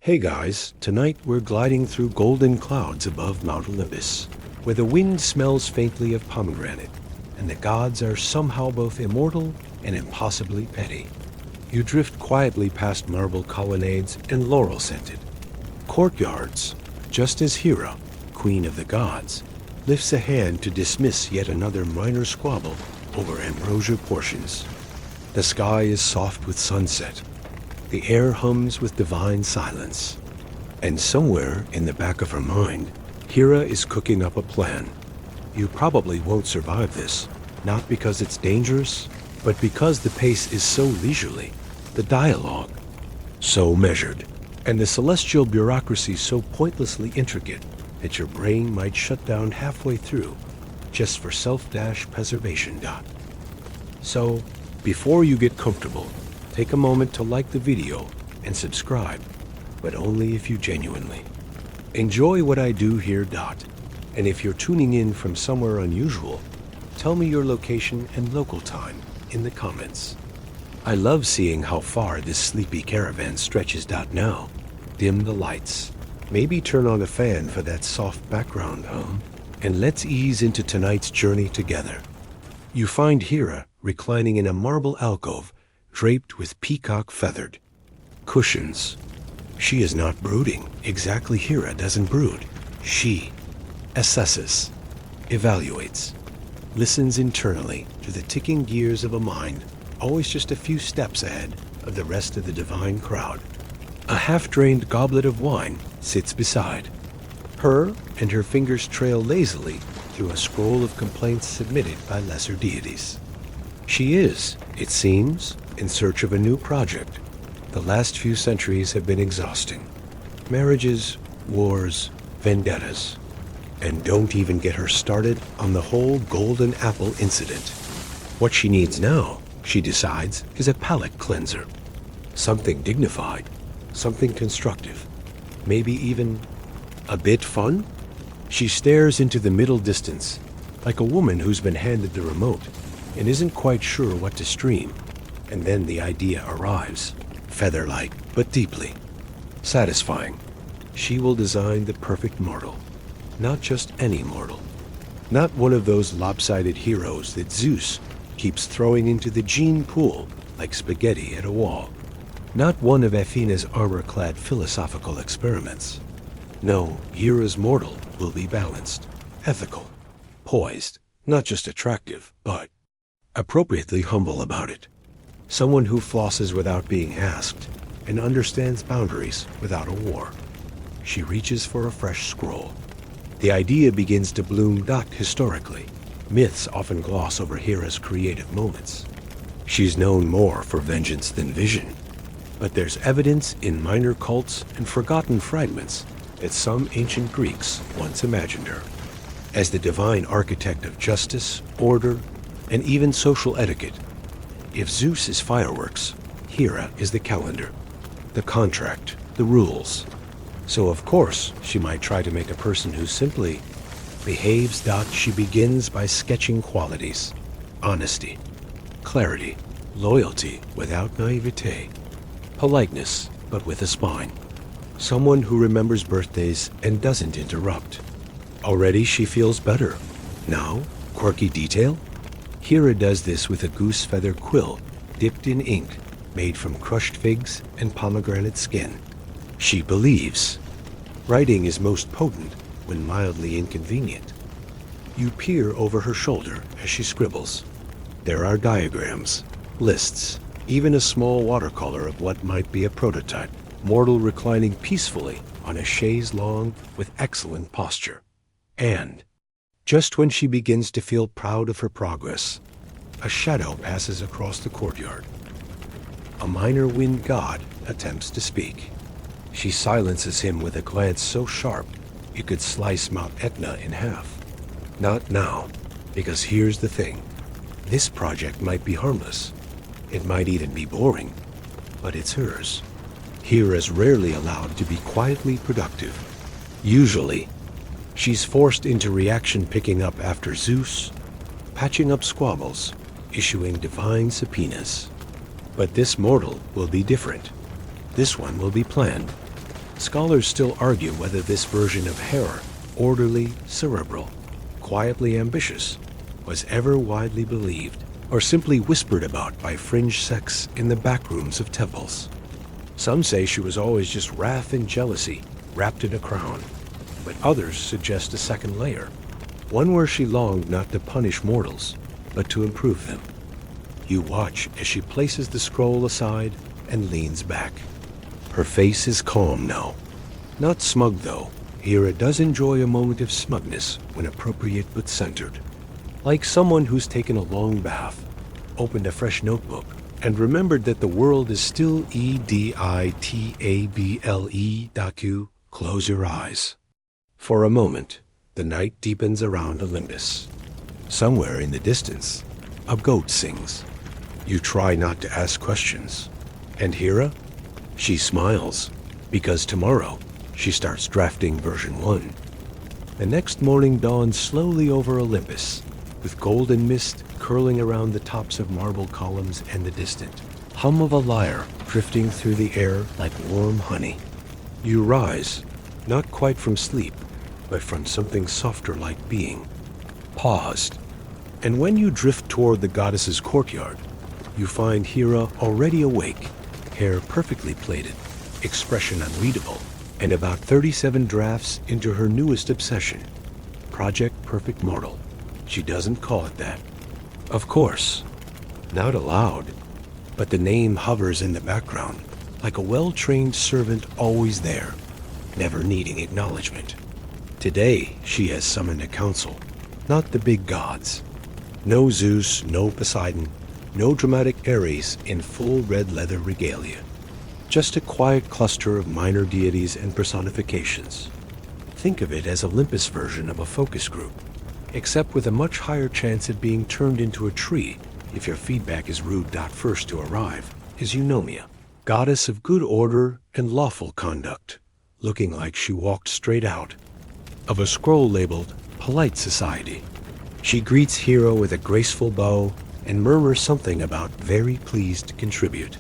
Hey guys, tonight we're gliding through golden clouds above Mount Olympus, where the wind smells faintly of pomegranate, and the gods are somehow both immortal and impossibly petty. You drift quietly past marble colonnades and laurel-scented courtyards, just as Hera, queen of the gods, lifts a hand to dismiss yet another minor squabble over ambrosia portions. The sky is soft with sunset. The air hums with divine silence. And somewhere in the back of her mind, Hera is cooking up a plan. You probably won't survive this, not because it's dangerous, but because the pace is so leisurely, the dialogue so measured, and the celestial bureaucracy so pointlessly intricate that your brain might shut down halfway through just for self-preservation. So, before you get comfortable, take a moment to like the video and subscribe, but only if you genuinely enjoy what I do here. And if you're tuning in from somewhere unusual, tell me your location and local time in the comments. I love seeing how far this sleepy caravan stretches. Now, dim the lights. Maybe turn on a fan for that soft background hum, and let's ease into tonight's journey together. You find Hera reclining in a marble alcove draped with peacock-feathered cushions. She is not brooding. Exactly, Hera doesn't brood. She assesses, evaluates, listens internally to the ticking gears of a mind always just a few steps ahead of the rest of the divine crowd. A half-drained goblet of wine sits beside her, and her fingers trail lazily through a scroll of complaints submitted by lesser deities. She is, it seems, in search of a new project. The last few centuries have been exhausting. Marriages, wars, vendettas. And don't even get her started on the whole golden apple incident. What she needs now, she decides, is a palate cleanser. Something dignified, something constructive, maybe even a bit fun? She stares into the middle distance, like a woman who's been handed the remote and isn't quite sure what to stream. And then the idea arrives, feather-light but deeply satisfying. She will design the perfect mortal, not just any mortal, not one of those lopsided heroes that Zeus keeps throwing into the gene pool like spaghetti at a wall, not one of Athena's armor-clad philosophical experiments. No, Hera's mortal will be balanced, ethical, poised, not just attractive, but appropriately humble about it. Someone who flosses without being asked and understands boundaries without a war. She reaches for a fresh scroll. The idea begins to bloom. Historically, myths often gloss over Hera's creative moments. She's known more for vengeance than vision, but there's evidence in minor cults and forgotten fragments that some ancient Greeks once imagined her as the divine architect of justice, order, and even social etiquette. If Zeus is fireworks, Hera is the calendar, the contract, the rules. So of course, she might try to make a person who simply behaves. She begins by sketching qualities: honesty, clarity, loyalty without naivete, politeness but with a spine, someone who remembers birthdays and doesn't interrupt. Already she feels better. Now, quirky detail? Hera does this with a goose feather quill dipped in ink made from crushed figs and pomegranate skin. She believes. Writing is most potent when mildly inconvenient. You peer over her shoulder as she scribbles. There are diagrams, lists, even a small watercolor of what might be a prototype, mortal reclining peacefully on a chaise longue with excellent posture. And just when she begins to feel proud of her progress, a shadow passes across the courtyard. A minor wind god attempts to speak. She silences him with a glance so sharp it could slice Mount Etna in half. Not now, because here's the thing. This project might be harmless. It might even be boring, but it's hers. Hera's rarely allowed to be quietly productive. Usually, she's forced into reaction, picking up after Zeus, patching up squabbles, issuing divine subpoenas. But this mortal will be different. This one will be planned. Scholars still argue whether this version of Hera, orderly, cerebral, quietly ambitious, was ever widely believed, or simply whispered about by fringe sects in the back rooms of temples. Some say she was always just wrath and jealousy, wrapped in a crown, but others suggest a second layer, one where she longed not to punish mortals, but to improve them. You watch as she places the scroll aside and leans back. Her face is calm now. Not smug, though. Hera does enjoy a moment of smugness when appropriate but centered. Like someone who's taken a long bath, opened a fresh notebook, and remembered that the world is still editable. Close your eyes. For a moment, the night deepens around Olympus. Somewhere in the distance, a goat sings. You try not to ask questions. And Hera? She smiles, because tomorrow she starts drafting version 1. The next morning dawns slowly over Olympus, with golden mist curling around the tops of marble columns and the distant hum of a lyre drifting through the air like warm honey. You rise, not quite from sleep, but from something softer like being. Paused, and when you drift toward the goddess's courtyard, you find Hera already awake, hair perfectly plaited, expression unreadable, and about 37 drafts into her newest obsession, Project Perfect Mortal. She doesn't call it that. Of course, not aloud, but the name hovers in the background, like a well-trained servant always there, never needing acknowledgement. Today, she has summoned a council, not the big gods. No Zeus, no Poseidon, no dramatic Ares in full red leather regalia. Just a quiet cluster of minor deities and personifications. Think of it as Olympus' version of a focus group, except with a much higher chance at being turned into a tree if your feedback is rude. First to arrive is Eunomia, goddess of good order and lawful conduct, looking like she walked straight out of a scroll labeled Polite Society. She greets Hera with a graceful bow and murmurs something about very pleased to contribute.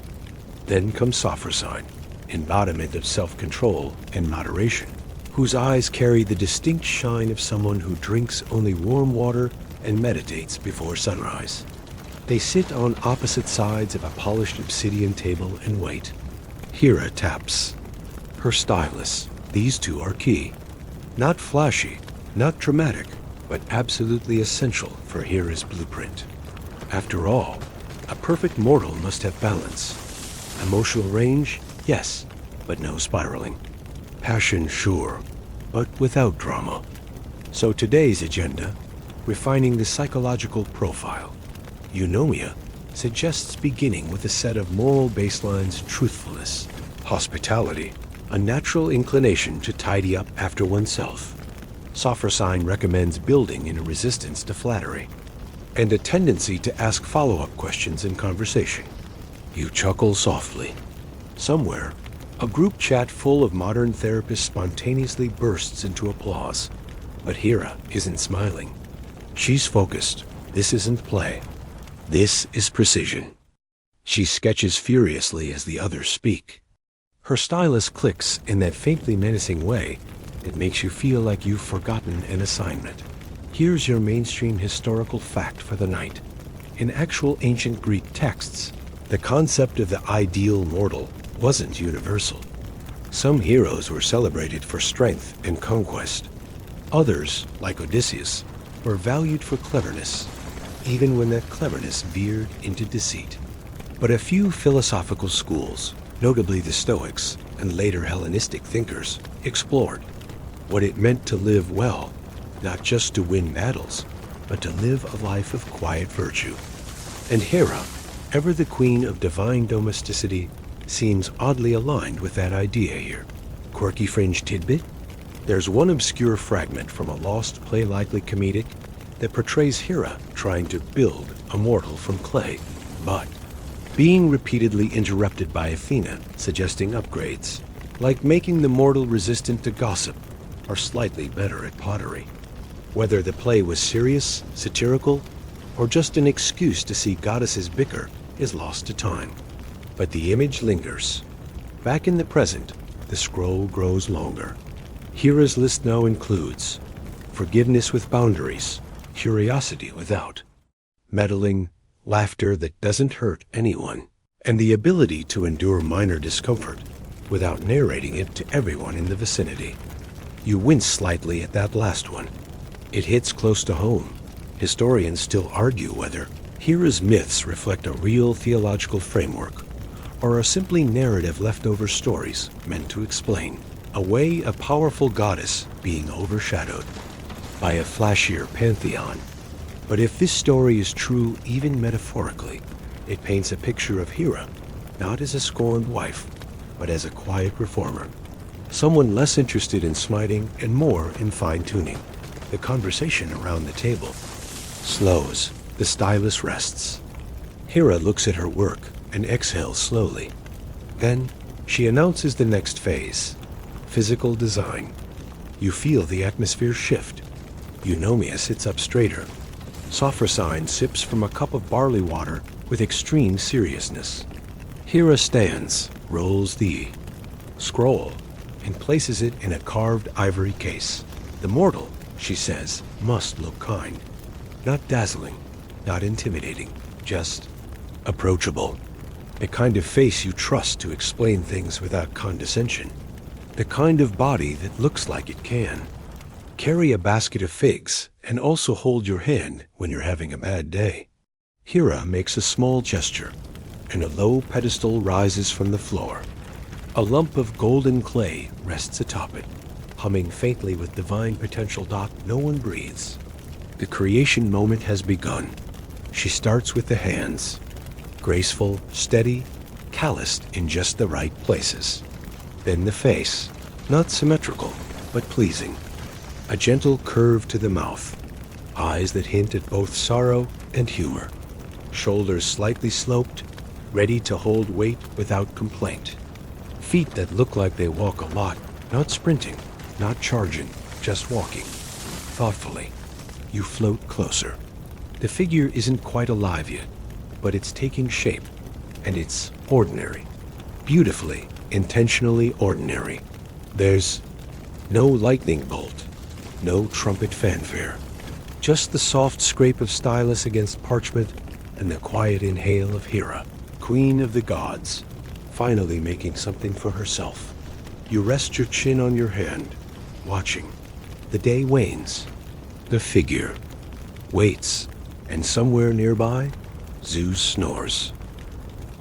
Then comes Sophrosyne, embodiment of self-control and moderation, whose eyes carry the distinct shine of someone who drinks only warm water and meditates before sunrise. They sit on opposite sides of a polished obsidian table and wait. Hera taps. Her stylus. These two are key. Not flashy, not dramatic, but absolutely essential for Hera's blueprint. After all, a perfect mortal must have balance. Emotional range, yes, but no spiraling. Passion, sure, but without drama. So today's agenda, refining the psychological profile. Eunomia suggests beginning with a set of moral baselines: truthfulness, hospitality, a natural inclination to tidy up after oneself. Sophrosyne recommends building in a resistance to flattery, and a tendency to ask follow-up questions in conversation. You chuckle softly. Somewhere, a group chat full of modern therapists spontaneously bursts into applause. But Hera isn't smiling. She's focused. This isn't play. This is precision. She sketches furiously as the others speak. Her stylus clicks in that faintly menacing way that makes you feel like you've forgotten an assignment. Here's your mainstream historical fact for the night. In actual ancient Greek texts, the concept of the ideal mortal wasn't universal. Some heroes were celebrated for strength and conquest. Others, like Odysseus, were valued for cleverness, even when that cleverness veered into deceit. But a few philosophical schools, notably the Stoics and later Hellenistic thinkers, explored what it meant to live well, not just to win battles, but to live a life of quiet virtue. And Hera, ever the queen of divine domesticity, seems oddly aligned with that idea here. Quirky fringe tidbit? There's one obscure fragment from a lost play, likely comedic, that portrays Hera trying to build a mortal from clay, but being repeatedly interrupted by Athena, suggesting upgrades, like making the mortal resistant to gossip or slightly better at pottery. Whether the play was serious, satirical, or just an excuse to see goddesses bicker is lost to time. But the image lingers. Back in the present, the scroll grows longer. Hera's list now includes forgiveness with boundaries, curiosity without, meddling, laughter that doesn't hurt anyone, and the ability to endure minor discomfort without narrating it to everyone in the vicinity. You wince slightly at that last one. It hits close to home. Historians still argue whether Hera's myths reflect a real theological framework or are simply narrative leftover stories meant to explain away a powerful goddess being overshadowed by a flashier pantheon. But if this story is true even metaphorically, it paints a picture of Hera not as a scorned wife, but as a quiet reformer, someone less interested in smiting and more in fine-tuning. The conversation around the table slows. The stylus rests. Hera looks at her work and exhales slowly. Then she announces the next phase, physical design. You feel the atmosphere shift. Eunomia sits up straighter. Sophrosine sips from a cup of barley water with extreme seriousness. Hera stands, rolls the scroll, and places it in a carved ivory case. The mortal, she says, must look kind. Not dazzling, not intimidating, just approachable. The kind of face you trust to explain things without condescension. The kind of body that looks like it can. Carry a basket of figs and also hold your hand when you're having a bad day. Hera makes a small gesture, and a low pedestal rises from the floor. A lump of golden clay rests atop it, humming faintly with divine potential. No one breathes. The creation moment has begun. She starts with the hands, graceful, steady, calloused in just the right places. Then the face, not symmetrical, but pleasing. A gentle curve to the mouth, eyes that hint at both sorrow and humor. Shoulders slightly sloped, ready to hold weight without complaint. Feet that look like they walk a lot, not sprinting, not charging, just walking. Thoughtfully, you float closer. The figure isn't quite alive yet, but it's taking shape, and it's ordinary. Beautifully, intentionally ordinary. There's no lightning bolt, no trumpet fanfare. Just the soft scrape of stylus against parchment and the quiet inhale of Hera, queen of the gods, finally making something for herself. You rest your chin on your hand, watching. The day wanes. The figure waits, and somewhere nearby, Zeus snores.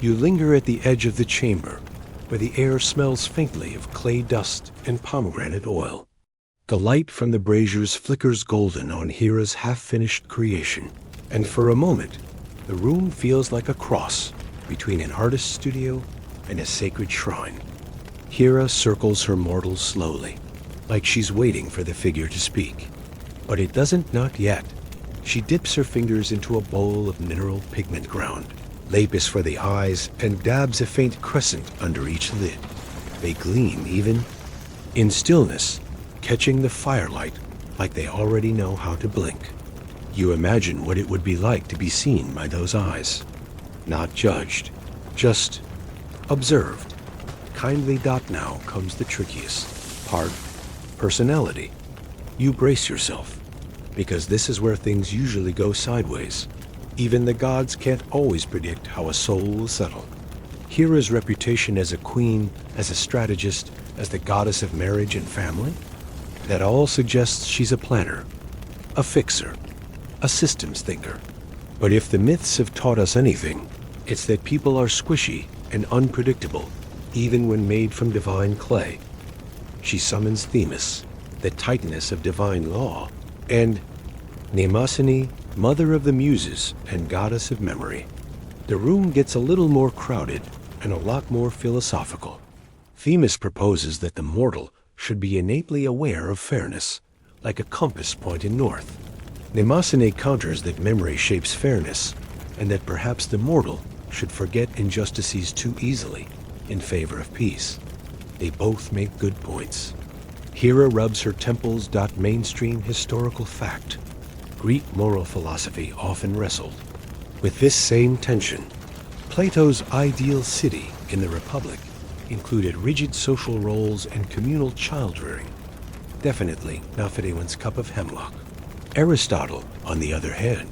You linger at the edge of the chamber, where the air smells faintly of clay dust and pomegranate oil. The light from the braziers flickers golden on Hera's half-finished creation, and for a moment, the room feels like a cross between an artist's studio and a sacred shrine. Hera circles her mortals slowly, like she's waiting for the figure to speak. But it doesn't, not yet. She dips her fingers into a bowl of mineral pigment ground, lapis for the eyes, and dabs a faint crescent under each lid. They gleam even in stillness, catching the firelight like they already know how to blink. You imagine what it would be like to be seen by those eyes. Not judged, just observed. Kindly. Now comes the trickiest part, personality. You brace yourself, because this is where things usually go sideways. Even the gods can't always predict how a soul will settle. Hera's reputation as a queen, as a strategist, as the goddess of marriage and family, that all suggests she's a planner, a fixer, a systems thinker. But if the myths have taught us anything, it's that people are squishy and unpredictable, even when made from divine clay. She summons Themis, the titaness of divine law, and Mnemosyne, mother of the muses and goddess of memory. The room gets a little more crowded and a lot more philosophical. Themis proposes that the mortal should be innately aware of fairness, like a compass pointing north. Mnemosyne counters that memory shapes fairness, and that perhaps the mortal should forget injustices too easily in favor of peace. They both make good points. Hera rubs her temples. Mainstream historical fact. Greek moral philosophy often wrestled with this same tension. Plato's ideal city in the Republic included rigid social roles and communal child-rearing. Definitely not for anyone's cup of hemlock. Aristotle, on the other hand,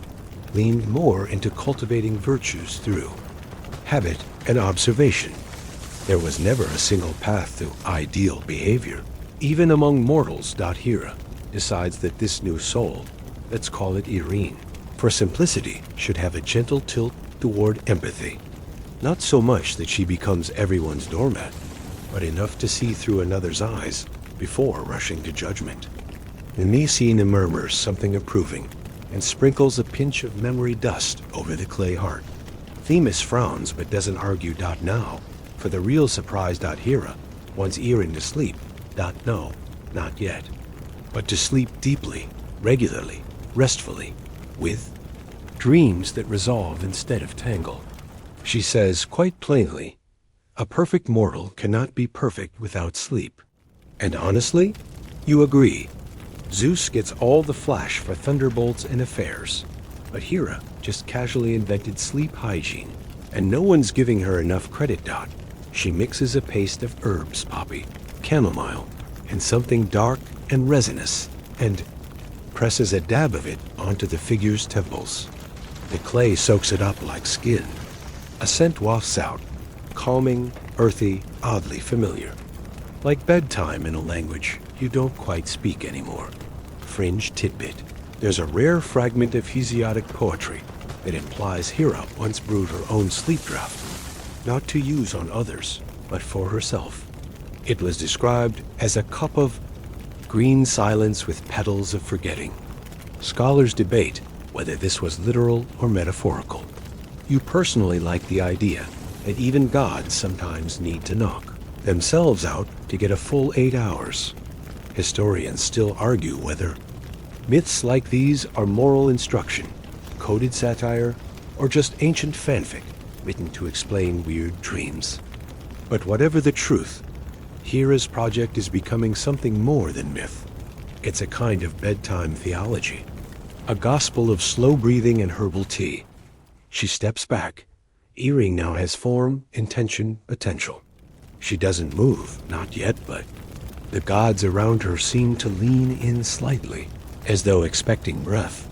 leaned more into cultivating virtues through habit and observation. There was never a single path to ideal behavior. Even among mortals, Hera decides that this new soul, let's call it Irene, for simplicity, should have a gentle tilt toward empathy. Not so much that she becomes everyone's doormat, but enough to see through another's eyes before rushing to judgment. Mnemosyne murmurs something approving and sprinkles a pinch of memory dust over the clay heart. Themis frowns but doesn't argue. Now, for the real surprise. Hera wants Irene to sleep. No, not yet. But to sleep deeply, regularly, restfully, with dreams that resolve instead of tangle. She says quite plainly, a perfect mortal cannot be perfect without sleep. And honestly, you agree. Zeus gets all the flash for thunderbolts and affairs, but Hera just casually invented sleep hygiene, and no one's giving her enough credit. She mixes a paste of herbs, poppy, chamomile, and something dark and resinous, and presses a dab of it onto the figure's temples. The clay soaks it up like skin. A scent wafts out, calming, earthy, oddly familiar. Like bedtime in a language you don't quite speak anymore. Fringe tidbit. There's a rare fragment of Hesiodic poetry that implies Hera once brewed her own sleep draught, not to use on others, but for herself. It was described as a cup of green silence with petals of forgetting. Scholars debate whether this was literal or metaphorical. You personally like the idea that even gods sometimes need to knock themselves out to get a full 8 hours. Historians still argue whether myths like these are moral instruction, coded satire, or just ancient fanfic written to explain weird dreams. But whatever the truth, Hera's project is becoming something more than myth. It's a kind of bedtime theology, a gospel of slow breathing and herbal tea. She steps back. Irene now has form, intention, potential. She doesn't move, not yet, but the gods around her seem to lean in slightly, as though expecting breath.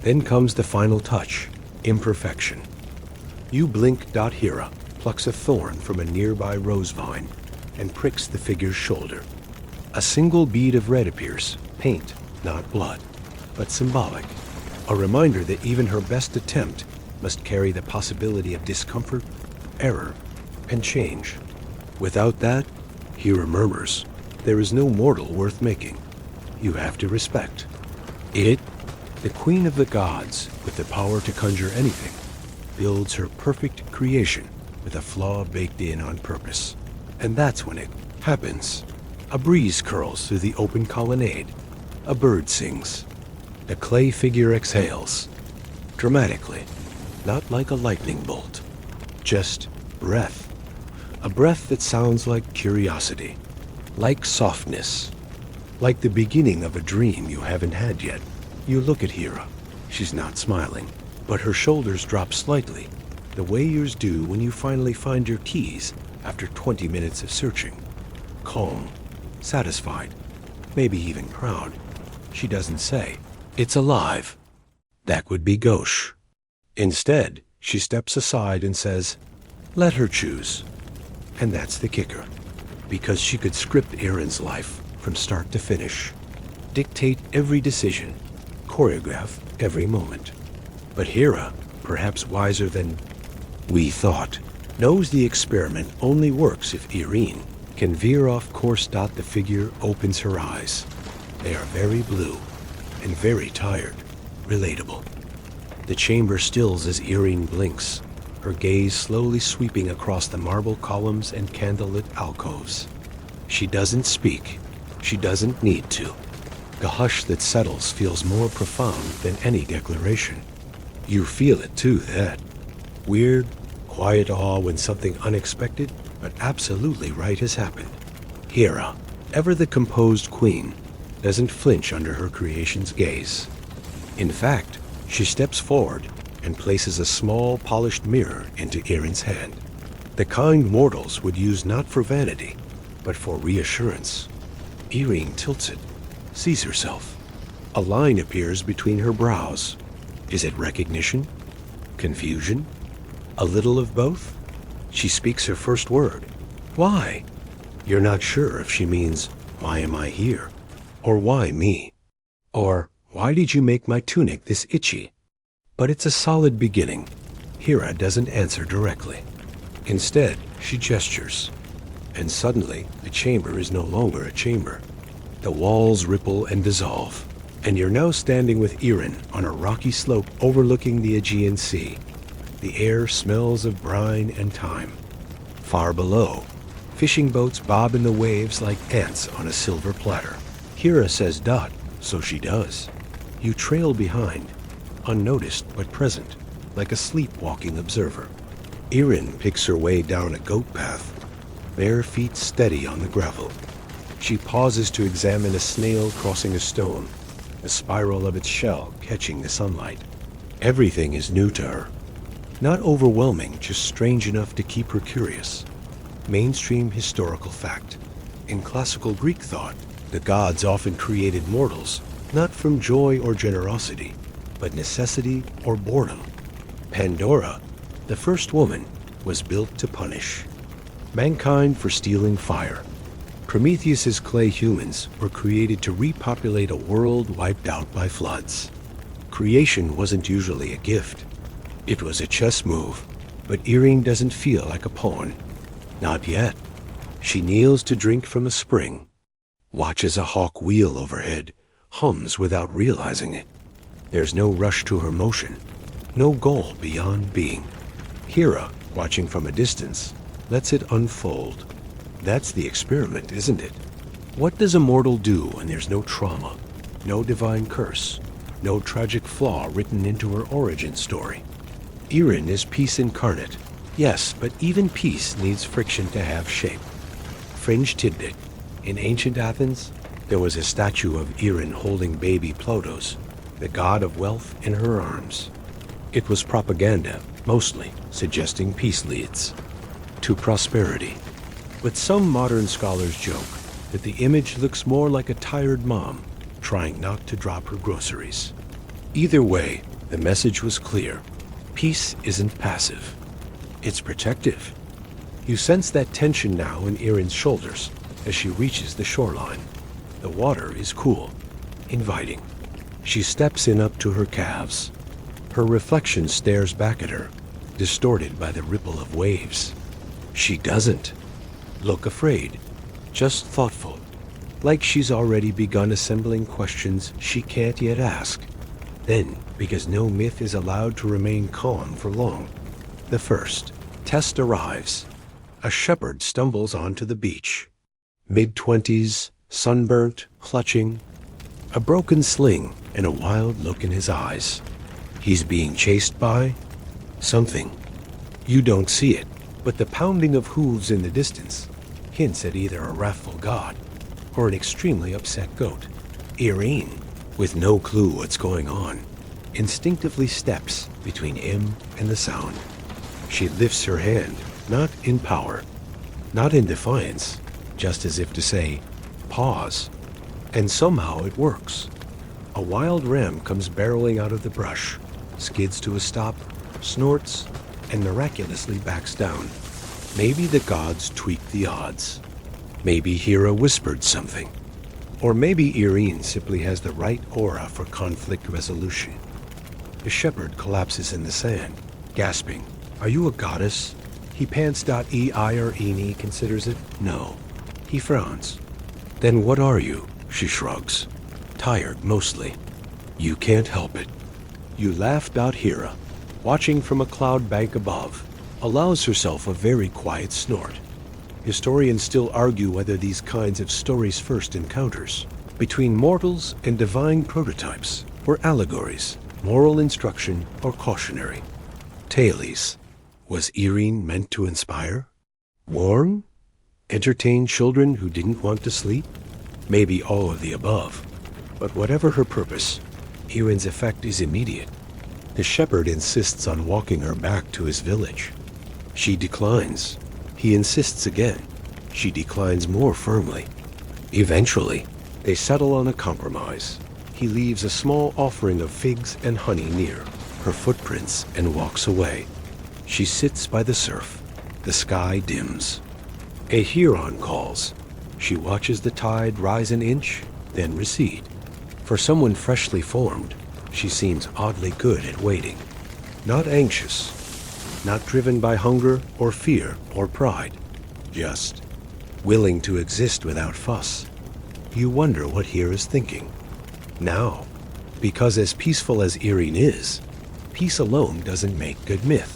Then comes the final touch, imperfection. You blink. Hera plucks a thorn from a nearby rose vine and pricks the figure's shoulder. A single bead of red appears, paint, not blood, but symbolic. A reminder that even her best attempt must carry the possibility of discomfort, error, and change. Without that, Hera murmurs, there is no mortal worth making. You have to respect. It, the queen of the gods with the power to conjure anything, builds her perfect creation with a flaw baked in on purpose. And that's when it happens. A breeze curls through the open colonnade. A bird sings. The clay figure exhales. Dramatically, not like a lightning bolt. Just breath. A breath that sounds like curiosity, like softness, like the beginning of a dream you haven't had yet. You look at Hera. She's not smiling, but her shoulders drop slightly, the way yours do when you finally find your keys after 20 minutes of searching. Calm, satisfied, maybe even proud. She doesn't say, it's alive. That would be gauche. Instead, she steps aside and says, let her choose. And that's the kicker, because she could script Aaron's life from start to finish, dictate every decision, choreograph every moment. But Hera, perhaps wiser than we thought, knows the experiment only works if Irene can veer off course. The figure opens her eyes. They are very blue and very tired, relatable. The chamber stills as Irene blinks, her gaze slowly sweeping across the marble columns and candlelit alcoves. She doesn't speak. She doesn't need to. The hush that settles feels more profound than any declaration. You feel it too, that weird, quiet awe when something unexpected but absolutely right has happened. Hera, ever the composed queen, doesn't flinch under her creation's gaze. In fact, she steps forward and places a small polished mirror into Aaron's hand. The kind mortals would use not for vanity, but for reassurance. Irene tilts it, sees herself. A line appears between her brows. Is it recognition? Confusion? A little of both? She speaks her first word. Why? You're not sure if she means, why am I here? Or why me? Or, why did you make my tunic this itchy? But it's a solid beginning. Hera doesn't answer directly. Instead, she gestures. And suddenly, the chamber is no longer a chamber. The walls ripple and dissolve. And you're now standing with Irene on a rocky slope overlooking the Aegean Sea. The air smells of brine and thyme. Far below, fishing boats bob in the waves like ants on a silver platter. Hera says dot, so she does. You trail behind, unnoticed but present, like a sleepwalking observer. Irene picks her way down a goat path, bare feet steady on the gravel. She pauses to examine a snail crossing a stone, the spiral of its shell catching the sunlight. Everything is new to her. Not overwhelming, just strange enough to keep her curious. Mainstream historical fact. In classical Greek thought, the gods often created mortals, not from joy or generosity, but necessity or boredom. Pandora, the first woman, was built to punish mankind for stealing fire. Prometheus's clay humans were created to repopulate a world wiped out by floods. Creation wasn't usually a gift. It was a chess move, but Irene doesn't feel like a pawn. Not yet. She kneels to drink from a spring, watches a hawk wheel overhead, hums without realizing it. There's no rush to her motion, no goal beyond being. Hera, watching from a distance, lets it unfold. That's the experiment, isn't it? What does a mortal do when there's no trauma, no divine curse, no tragic flaw written into her origin story? Irene is peace incarnate. Yes, but even peace needs friction to have shape. Fringe tidbit. In ancient Athens, there was a statue of Irene holding baby Plotos, the god of wealth, in her arms. It was propaganda, mostly, suggesting peace leads to prosperity. But some modern scholars joke that the image looks more like a tired mom trying not to drop her groceries. Either way, the message was clear. Peace isn't passive. It's protective. You sense that tension now in Irene's shoulders as she reaches the shoreline. The water is cool, inviting. She steps in up to her calves. Her reflection stares back at her, distorted by the ripple of waves. She doesn't look afraid, just thoughtful, like she's already begun assembling questions she can't yet ask. Then, because no myth is allowed to remain calm for long, the first test arrives. A shepherd stumbles onto the beach. Mid-20s, sunburnt, clutching, a broken sling and a wild look in his eyes. He's being chased by something. You don't see it, but the pounding of hooves in the distance hints at either a wrathful god or an extremely upset goat. Irene, with no clue what's going on, instinctively steps between him and the sound. She lifts her hand, not in power, not in defiance, just as if to say, pause. And somehow it works. A wild ram comes barreling out of the brush, skids to a stop, snorts, and miraculously backs down. Maybe the gods tweaked the odds. Maybe Hera whispered something. Or maybe Irene simply has the right aura for conflict resolution. The shepherd collapses in the sand, gasping. Are you a goddess? He pants. Irene considers it. No. He frowns. Then what are you? She shrugs. Tired, mostly. You can't help it. You laugh. Hera, watching from a cloud bank above, allows herself a very quiet snort. Historians still argue whether these kinds of stories' first encounters between mortals and divine prototypes were allegories, moral instruction, or cautionary. Tales. Was Irene meant to inspire? Warn? Entertain children who didn't want to sleep? Maybe all of the above. But whatever her purpose, Irene's effect is immediate. The shepherd insists on walking her back to his village. She declines, He insists again. She declines more firmly. Eventually, they settle on a compromise. He leaves a small offering of figs and honey near her footprints and walks away. She sits by the surf. The sky dims. A heron calls. She watches the tide rise an inch, then recede. For someone freshly formed, she seems oddly good at waiting. Not anxious, not driven by hunger or fear or pride, just willing to exist without fuss. You wonder what Hera's thinking. Now, because as peaceful as Irene is, peace alone doesn't make good myth.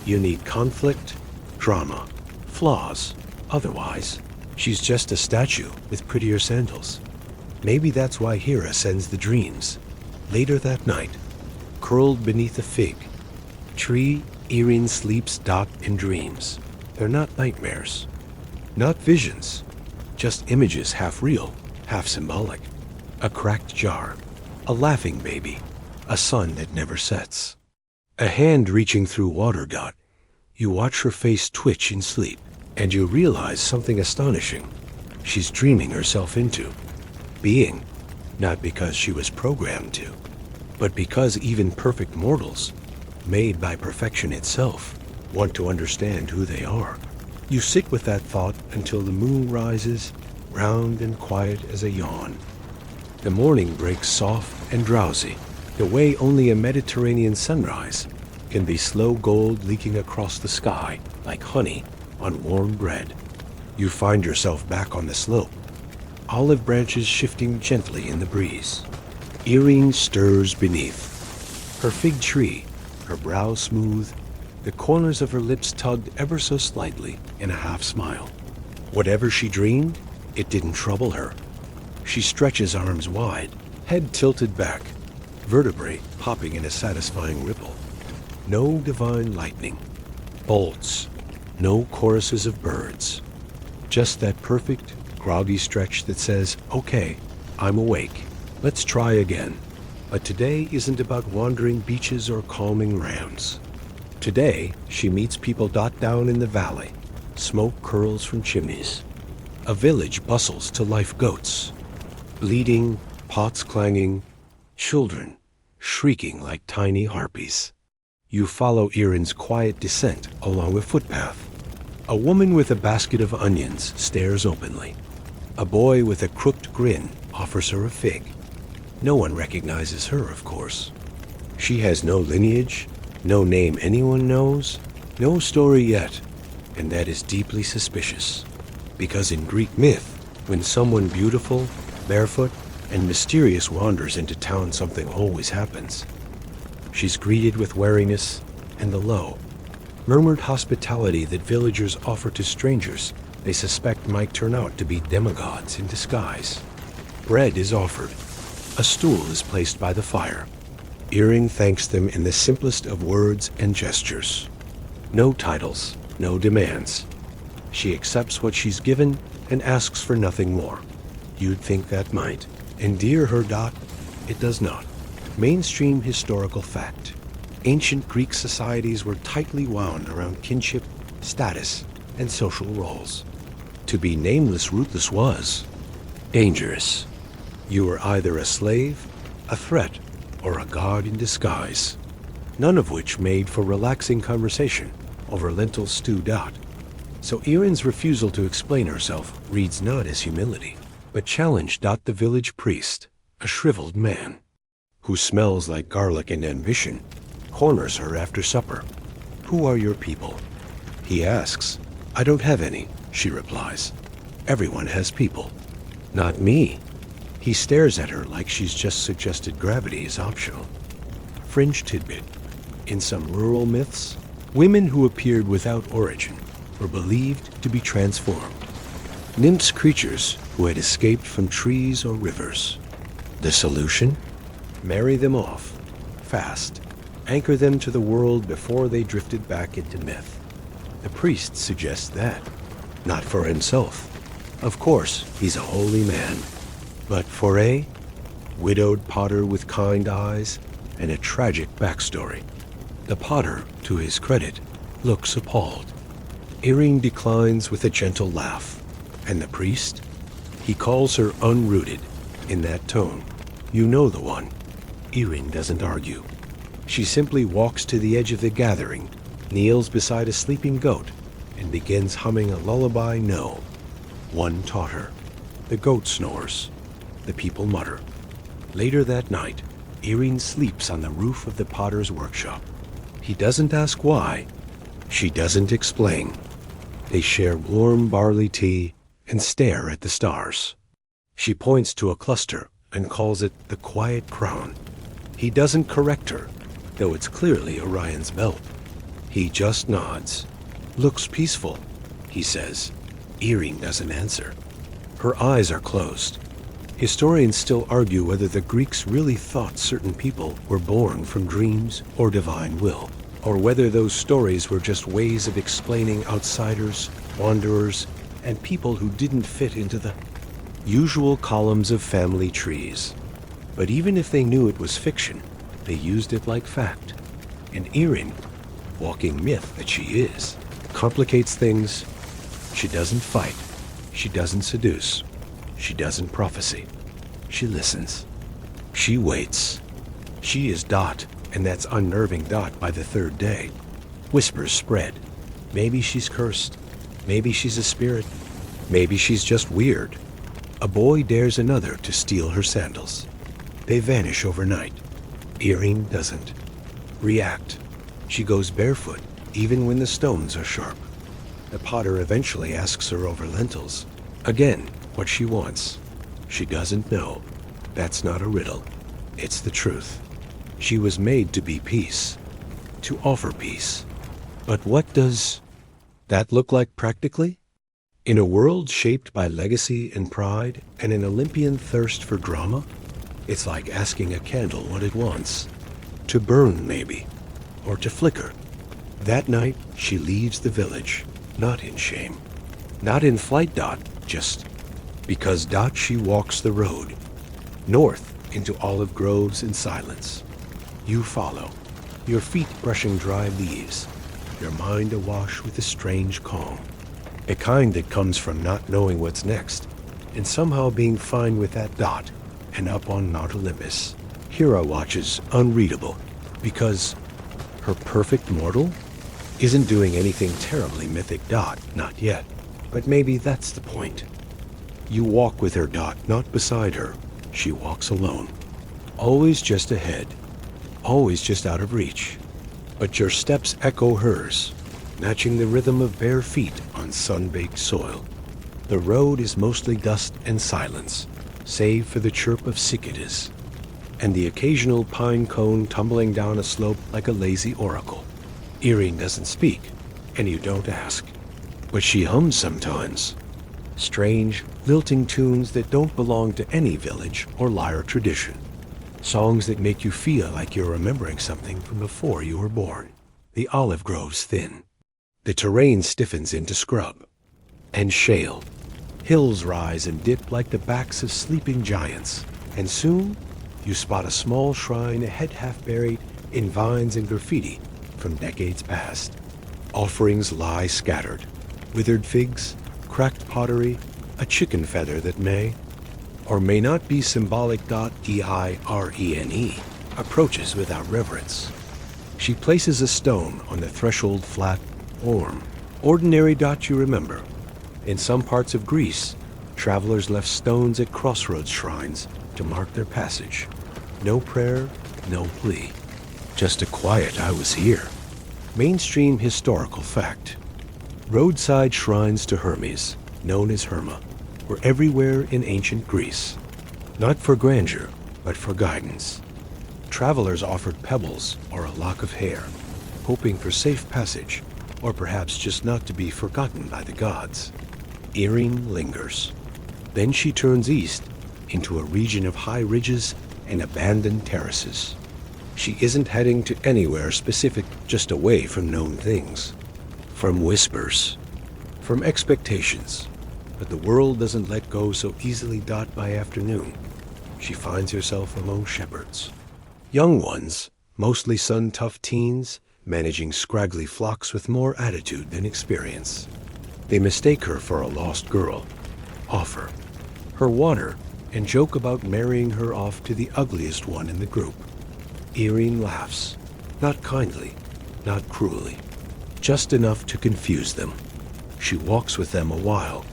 You need conflict, drama, flaws. Otherwise, she's just a statue with prettier sandals. Maybe that's why Hera sends the dreams. Later that night, curled beneath a fig tree, Irene sleeps in dreams. They're not nightmares, not visions, just images half real, half symbolic. A cracked jar, a laughing baby, a sun that never sets. A hand reaching through water. You watch her face twitch in sleep, and you realize something astonishing. She's dreaming herself into being, not because she was programmed to, but because even perfect mortals, made by perfection itself, want to understand who they are. You sit with that thought until the moon rises, round and quiet as a yawn. The morning breaks soft and drowsy, the way only a Mediterranean sunrise can be slow gold leaking across the sky like honey on warm bread. You find yourself back on the slope, olive branches shifting gently in the breeze. Irene stirs beneath. Her fig tree, her brow smooth, the corners of her lips tugged ever so slightly in a half smile. Whatever she dreamed, it didn't trouble her. She stretches arms wide, head tilted back, vertebrae popping in a satisfying ripple. No divine lightning, bolts, no choruses of birds. Just that perfect, groggy stretch that says, okay, I'm awake. Let's try again. But today isn't about wandering beaches or calming rams. Today, she meets people down in the valley. Smoke curls from chimneys. A village bustles to life goats. Bleeding, pots clanging, children shrieking like tiny harpies. You follow Irene's quiet descent along a footpath. A woman with a basket of onions stares openly. A boy with a crooked grin offers her a fig. No one recognizes her, of course. She has no lineage, no name anyone knows, no story yet, and that is deeply suspicious. Because in Greek myth, when someone beautiful, barefoot, and mysterious wanders into town, something always happens. She's greeted with wariness and the low, murmured hospitality that villagers offer to strangers they suspect might turn out to be demigods in disguise. Bread is offered. A stool is placed by the fire. Irene thanks them in the simplest of words and gestures. No titles, no demands. She accepts what she's given and asks for nothing more. You'd think that might endear her. It does not. Mainstream historical fact. Ancient Greek societies were tightly wound around kinship, status, and social roles. To be nameless, ruthless was dangerous. You were either a slave, a threat, or a god in disguise. None of which made for relaxing conversation over lentil stew. So Irene's refusal to explain herself reads not as humility, but challenge. The village priest, a shriveled man, who smells like garlic and ambition, corners her after supper. Who are your people? He asks. I don't have any, she replies. Everyone has people. Not me. He stares at her like she's just suggested gravity is optional. Fringe tidbit. In some rural myths, women who appeared without origin were believed to be transformed. Nymphs, creatures who had escaped from trees or rivers. The solution? Marry them off, fast. Anchor them to the world before they drifted back into myth. The priest suggests that. Not for himself. Of course, he's a holy man. But for a widowed potter with kind eyes and a tragic backstory. The potter, to his credit, looks appalled. Irene declines with a gentle laugh. And the priest? He calls her unrooted. In that tone, you know the one. Irene doesn't argue. She simply walks to the edge of the gathering, kneels beside a sleeping goat, and begins humming a lullaby one taught her. The goat snores. The people mutter. Later that night, Irene sleeps on the roof of the potter's workshop. He doesn't ask why. She doesn't explain. They share warm barley tea and stare at the stars. She points to a cluster and calls it the quiet crown. He doesn't correct her, though it's clearly Orion's belt. He just nods. Looks peaceful, he says. Irene doesn't answer. Her eyes are closed. Historians still argue whether the Greeks really thought certain people were born from dreams or divine will, or whether those stories were just ways of explaining outsiders, wanderers, and people who didn't fit into the usual columns of family trees. But even if they knew it was fiction, they used it like fact. And Irene, walking myth that she is, complicates things. She doesn't fight. She doesn't seduce. She doesn't prophesy. She listens. She waits. She is Dot, and that's unnerving Dot by the third day. Whispers spread. Maybe she's cursed. Maybe she's a spirit. Maybe she's just weird. A boy dares another to steal her sandals. They vanish overnight. Irene doesn't react. She goes barefoot, even when the stones are sharp. The potter eventually asks her over lentils. Again, what she wants. She doesn't know. That's not a riddle. It's the truth. She was made to be peace, to offer peace. But what does that look like practically? In a world shaped by legacy and pride and an Olympian thirst for drama, it's like asking a candle what it wants. To burn, maybe, or to flicker. That night, she leaves the village, not in shame. Not in flight, Dot, just because Dot she walks the road, north into olive groves in silence. You follow, your feet brushing dry leaves, your mind awash with a strange calm. A kind that comes from not knowing what's next, and somehow being fine with that Dot, and up on Mount Olympus. Hera watches unreadable, because her perfect mortal isn't doing anything terribly mythic, Dot, not yet. But maybe that's the point. You walk with her, Dot, not beside her. She walks alone. Always just ahead. Always just out of reach. But your steps echo hers, matching the rhythm of bare feet on sun-baked soil. The road is mostly dust and silence, save for the chirp of cicadas, and the occasional pine cone tumbling down a slope like a lazy oracle. Irene doesn't speak, and you don't ask. But she hums sometimes. Strange, lilting tunes that don't belong to any village or lyre tradition. Songs that make you feel like you're remembering something from before you were born. The olive groves thin. The terrain stiffens into scrub and shale. Hills rise and dip like the backs of sleeping giants. And soon, you spot a small shrine, a head half buried in vines and graffiti from decades past. Offerings lie scattered. Withered figs, cracked pottery, a chicken feather that may or may not be symbolic. Irene approaches without reverence. She places a stone on the threshold, flat, warm. Ordinary. You remember. In some parts of Greece, travelers left stones at crossroads shrines to mark their passage. No prayer, no plea. Just a quiet "I was here." Mainstream historical fact. Roadside shrines to Hermes, known as Herma, were everywhere in ancient Greece. Not for grandeur, but for guidance. Travelers offered pebbles or a lock of hair, hoping for safe passage, or perhaps just not to be forgotten by the gods. Irene lingers. Then she turns east into a region of high ridges and abandoned terraces. She isn't heading to anywhere specific, just away from known things. From whispers. From expectations. But the world doesn't let go so easily. By afternoon, she finds herself among shepherds. Young ones, mostly sun-tough teens, managing scraggly flocks with more attitude than experience. They mistake her for a lost girl, offer her water, and joke about marrying her off to the ugliest one in the group. Irene laughs, not kindly, not cruelly, just enough to confuse them. She walks with them a while,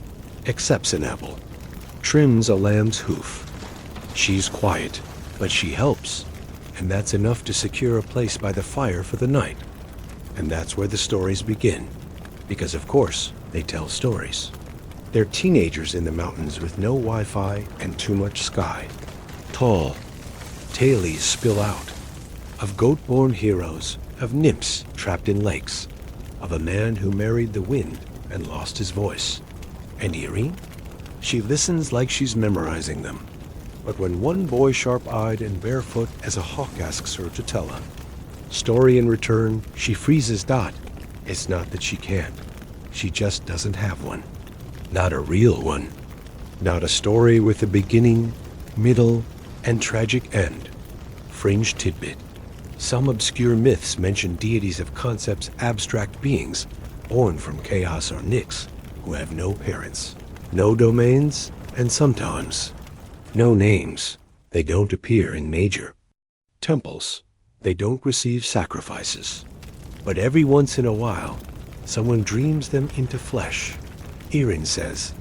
accepts an apple, trims a lamb's hoof. She's quiet, but she helps, and that's enough to secure a place by the fire for the night. And that's where the stories begin, because of course they tell stories. They're teenagers in the mountains with no Wi-Fi and too much sky. Tall, tailies spill out, of goat-born heroes, of nymphs trapped in lakes, of a man who married the wind and lost his voice. And Irene? She listens like she's memorizing them. But when one boy sharp-eyed and barefoot as a hawk asks her to tell a story in return, she freezes Dot. It's not that she can't. She just doesn't have one. Not a real one. Not a story with a beginning, middle, and tragic end. Fringe tidbit. Some obscure myths mention deities of concepts abstract beings born from chaos or Nyx who have no parents, no domains, and sometimes no names. They don't appear in major temples. They don't receive sacrifices. But every once in a while, someone dreams them into flesh. Irene says,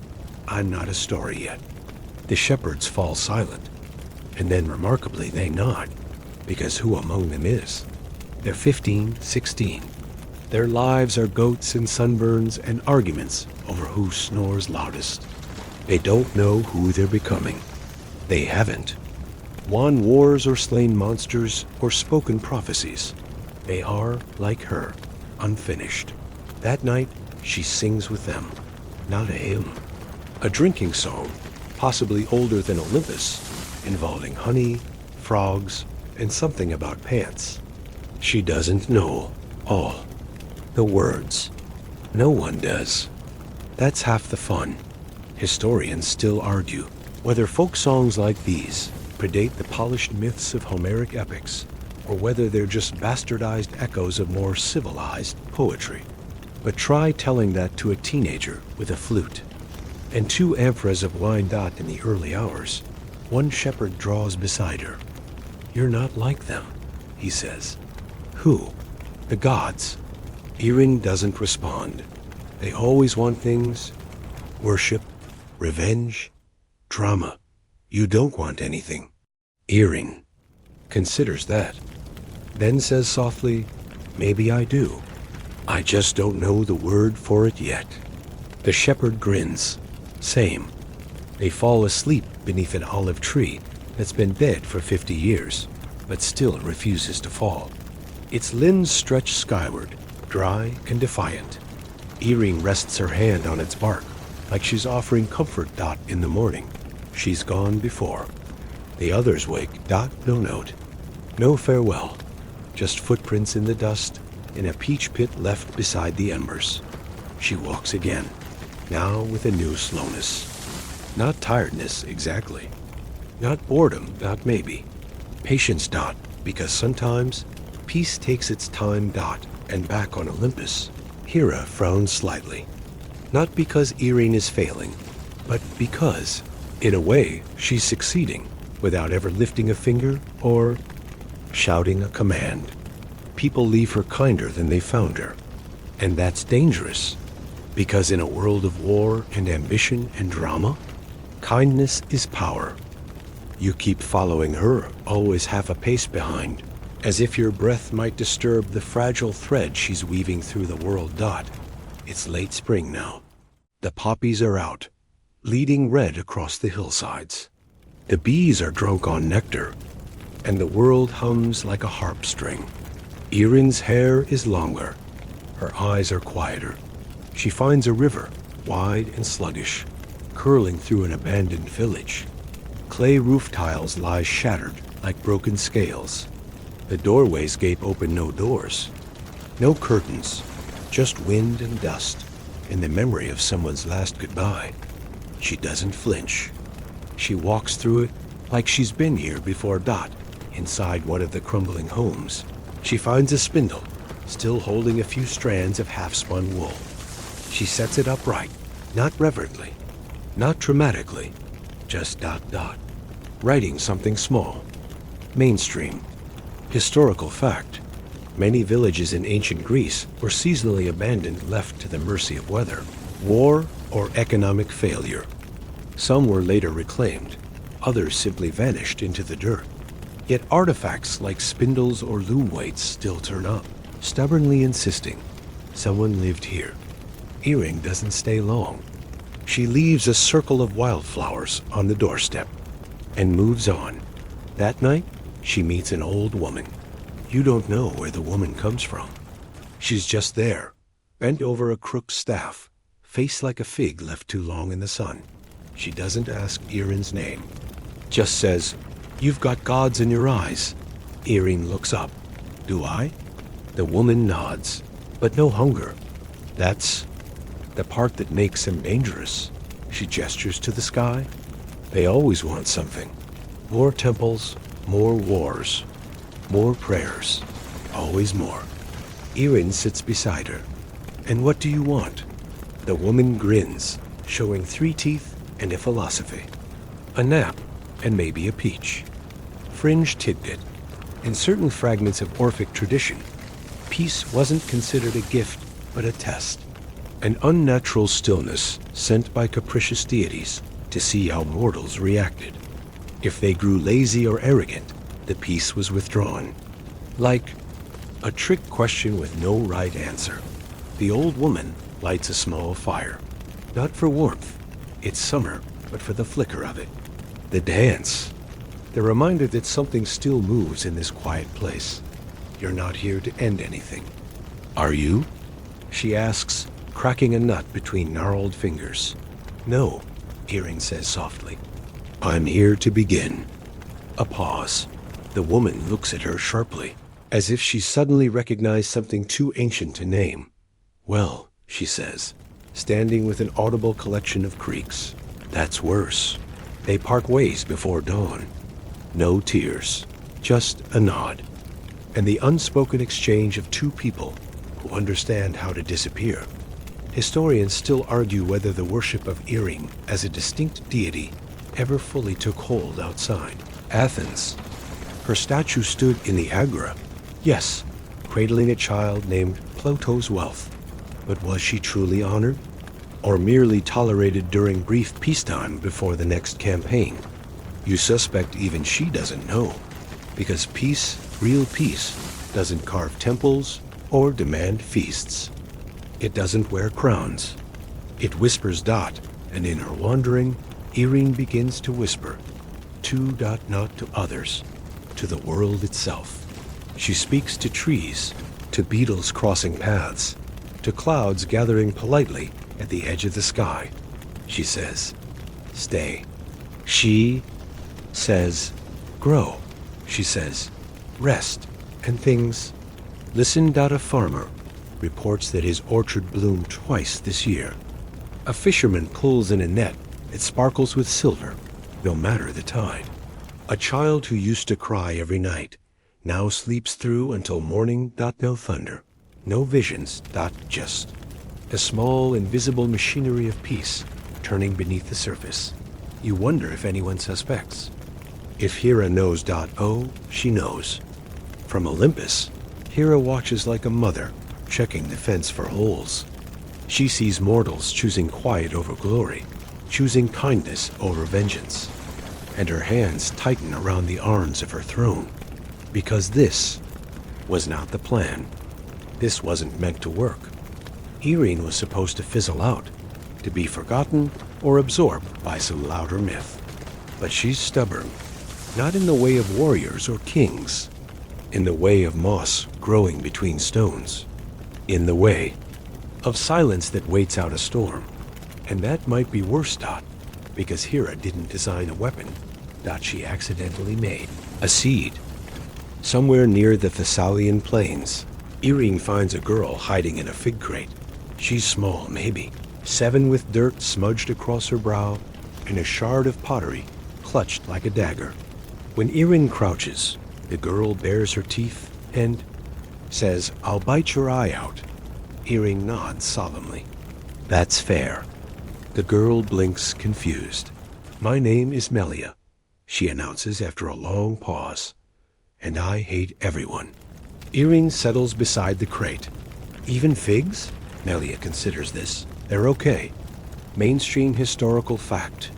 "I'm not a story yet." The shepherds fall silent, and then remarkably they nod, because who among them is? They're 15, 16. Their lives are goats and sunburns and arguments over who snores loudest. They don't know who they're becoming. They haven't won wars or slain monsters or spoken prophecies. They are, like her, unfinished. That night, she sings with them. Not a hymn. A drinking song, possibly older than Olympus, involving honey, frogs, and something about pants. She doesn't know all the words. No one does. That's half the fun. Historians still argue whether folk songs like these predate the polished myths of Homeric epics, or whether they're just bastardized echoes of more civilized poetry. But try telling that to a teenager with a flute, and 2 amphoras of wine Dot in the early hours. One shepherd draws beside her. "You're not like them," he says. "Who?" "The gods." Irene doesn't respond. They always want things: worship, revenge, drama. You don't want anything. Irene considers that, then says softly, "Maybe I do. I just don't know the word for it yet." The shepherd grins. Same. They fall asleep beneath an olive tree that's been dead for 50 years, but still refuses to fall. Its limbs stretch skyward, dry and defiant. Irene rests her hand on its bark, like she's offering comfort Dot in the morning. She's gone before. The others wake. Dot no note. No farewell. Just footprints in the dust, in a peach pit left beside the embers. She walks again, now with a new slowness. Not tiredness, exactly. Not boredom, not maybe. Patience, Dot, because sometimes peace takes its time, Dot, and back on Olympus. Hera frowns slightly. Not because Irene is failing, but because, in a way, she's succeeding, without ever lifting a finger or shouting a command. People leave her kinder than they found her. And that's dangerous, because in a world of war and ambition and drama, kindness is power. You keep following her, always half a pace behind, as if your breath might disturb the fragile thread she's weaving through the world. Dot. It's late spring now. The poppies are out, leading red across the hillsides. The bees are drunk on nectar, and the world hums like a harp string. Irene's hair is longer. Her eyes are quieter. She finds a river, wide and sluggish, curling through an abandoned village. Clay roof tiles lie shattered like broken scales. The doorways gape open, no doors, no curtains, just wind and dust, and the memory of someone's last goodbye. She doesn't flinch. She walks through it like she's been here before. Dot. Inside one of the crumbling homes, she finds a spindle, still holding a few strands of half-spun wool. She sets it upright, not reverently, not dramatically, just ... writing something small. Mainstream. Historical fact. Many villages in ancient Greece were seasonally abandoned, left to the mercy of weather, war, or economic failure. Some were later reclaimed, others simply vanished into the dirt. Yet artifacts like spindles or loom weights still turn up, stubbornly insisting someone lived here. Earring doesn't stay long. She leaves a circle of wildflowers on the doorstep and moves on. That night, she meets an old woman. You don't know where the woman comes from. She's just there, bent over a crooked staff, face like a fig left too long in the sun. She doesn't ask Earring's name, just says, "You've got gods in your eyes." Earring looks up. "Do I?" The woman nods, but no hunger. That's the part that makes him dangerous. She gestures to the sky. They always want something. More temples, more wars, more prayers, always more. Earring sits beside her. "And what do you want?" The woman grins, showing 3 teeth and a philosophy. A nap, and maybe a peach. Fringe tidbit. In certain fragments of Orphic tradition, peace wasn't considered a gift, but a test. An unnatural stillness sent by capricious deities to see how mortals reacted. If they grew lazy or arrogant, the peace was withdrawn. Like a trick question with no right answer. The old woman lights a small fire. Not for warmth. It's summer, but for the flicker of it. The dance. The reminder that something still moves in this quiet place. You're not here to end anything. Are you? She asks, cracking a nut between gnarled fingers. No, Earring says softly. I'm here to begin. A pause. The woman looks at her sharply, as if she suddenly recognized something too ancient to name. Well, she says, standing with an audible collection of creaks. That's worse. They part ways before dawn. No tears, just a nod, and the unspoken exchange of 2 people who understand how to disappear. Historians still argue whether the worship of Earring as a distinct deity ever fully took hold outside Athens. Her statue stood in the Agora, yes, cradling a child named Ploto's wealth. But was she truly honored, or merely tolerated during brief peacetime before the next campaign? You suspect even she doesn't know, because peace, real peace, doesn't carve temples or demand feasts. It doesn't wear crowns. It whispers ... and in her wandering, Earring begins to whisper, not to others, to the world itself. She speaks to trees, to beetles crossing paths, to clouds gathering politely at the edge of the sky. She says, stay. She says, grow. She says, rest, and things. Listen. A farmer reports that his orchard bloomed twice this year. A fisherman pulls in a net that sparkles with silver, no matter the tide. A child who used to cry every night now sleeps through until morning. No thunder, no visions. Just a small invisible machinery of peace turning beneath the surface. You wonder if anyone suspects. If Hera knows. She knows. From Olympus, Hera watches like a mother, checking the fence for holes. She sees mortals choosing quiet over glory, choosing kindness over vengeance. And her hands tighten around the arms of her throne. Because this was not the plan. This wasn't meant to work. Earring was supposed to fizzle out, to be forgotten or absorbed by some louder myth. But she's stubborn, not in the way of warriors or kings, in the way of moss growing between stones, in the way of silence that waits out a storm. And that might be worse. Because Hera didn't design a weapon. She accidentally made a seed. Somewhere near the Thessalian plains, Earring finds a girl hiding in a fig crate. She's small, maybe 7, with dirt smudged across her brow and a shard of pottery clutched like a dagger. When Earring crouches, the girl bares her teeth and says, "I'll bite your eye out." Earring nods solemnly. "That's fair." The girl blinks, confused. "My name is Melia," she announces after a long pause. "And I hate everyone." Earring settles beside the crate. "Even figs?" Melia considers this. "They're okay." Mainstream historical fact.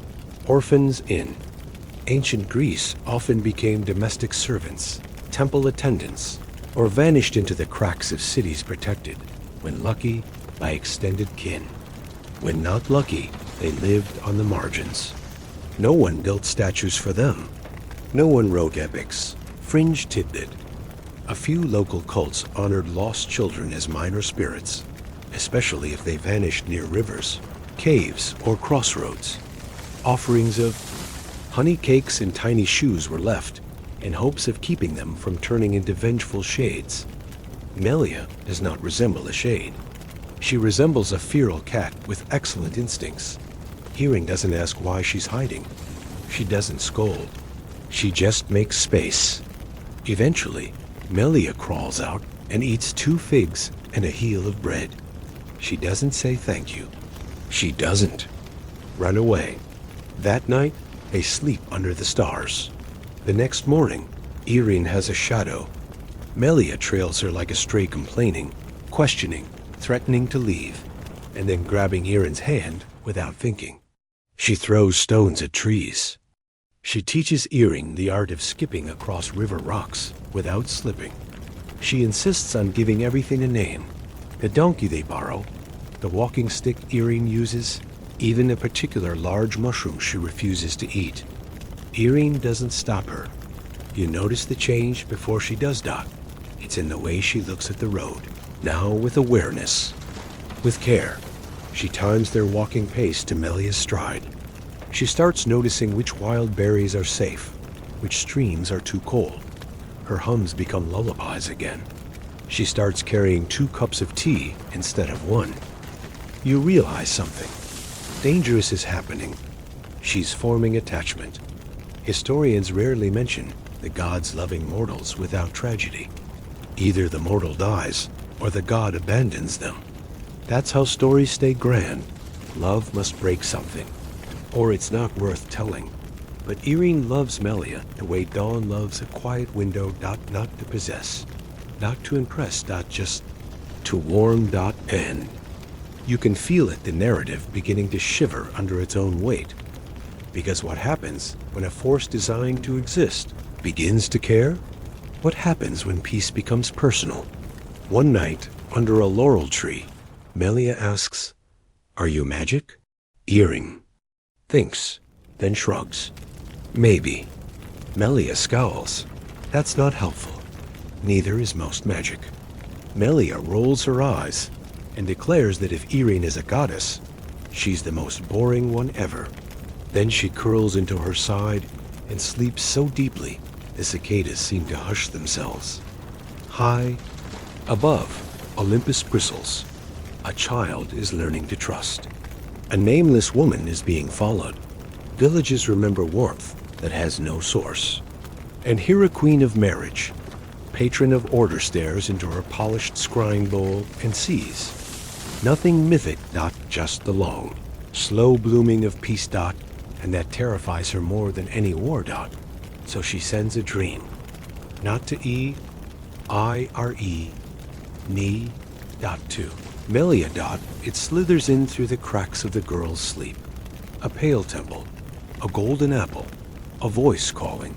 Orphans in ancient Greece often became domestic servants, temple attendants, or vanished into the cracks of cities protected, when lucky, by extended kin. When not lucky, they lived on the margins. No one built statues for them. No one wrote epics. Fringe tidbit. A few local cults honored lost children as minor spirits, especially if they vanished near rivers, caves, or crossroads. Offerings of honey cakes and tiny shoes were left in hopes of keeping them from turning into vengeful shades. Melia does not resemble a shade. She resembles a feral cat with excellent instincts. Earring doesn't ask why she's hiding. She doesn't scold. She just makes space. Eventually, Melia crawls out and eats 2 figs and a heel of bread. She doesn't say thank you. She doesn't run away. That night, they sleep under the stars. The next morning, Earring has a shadow. Melia trails her like a stray, complaining, questioning, threatening to leave, and then grabbing Earring's hand without thinking. She throws stones at trees. She teaches Earring the art of skipping across river rocks without slipping. She insists on giving everything a name. The donkey they borrow, the walking stick Earring uses, even a particular large mushroom she refuses to eat. Earring doesn't stop her. You notice the change before she does not. It's in the way she looks at the road, now with awareness. With care, she times their walking pace to Melia's stride. She starts noticing which wild berries are safe, which streams are too cold. Her hums become lullabies again. She starts carrying 2 cups of tea instead of 1. You realize something. Dangerous is happening. She's forming attachment. Historians rarely mention the gods loving mortals without tragedy. Either the mortal dies, or the god abandons them. That's how stories stay grand. Love must break something, or it's not worth telling. But Earring loves Melia the way dawn loves a quiet window. Not to possess, not to impress. Just to warm. End. You can feel it, the narrative beginning to shiver under its own weight. Because what happens when a force designed to exist begins to care? What happens when peace becomes personal? One night, under a laurel tree, Melia asks, "Are you magic?" Earring thinks, then shrugs. "Maybe." Melia scowls. That's not helpful. Neither is most magic. Melia rolls her eyes and declares that if Earring is a goddess, she's the most boring one ever. Then she curls into her side and sleeps so deeply the cicadas seem to hush themselves. High above, Olympus bristles. A child is learning to trust. A nameless woman is being followed. Villages remember warmth that has no source. And Hera, queen of marriage, patron of order, stares into her polished scrying bowl and sees nothing mythic. Just the long, slow blooming of peace. And that terrifies her more than any war. So she sends a dream, not to Ire, Ni. To Melia. It slithers in through the cracks of the girl's sleep. A pale temple, a golden apple, a voice calling.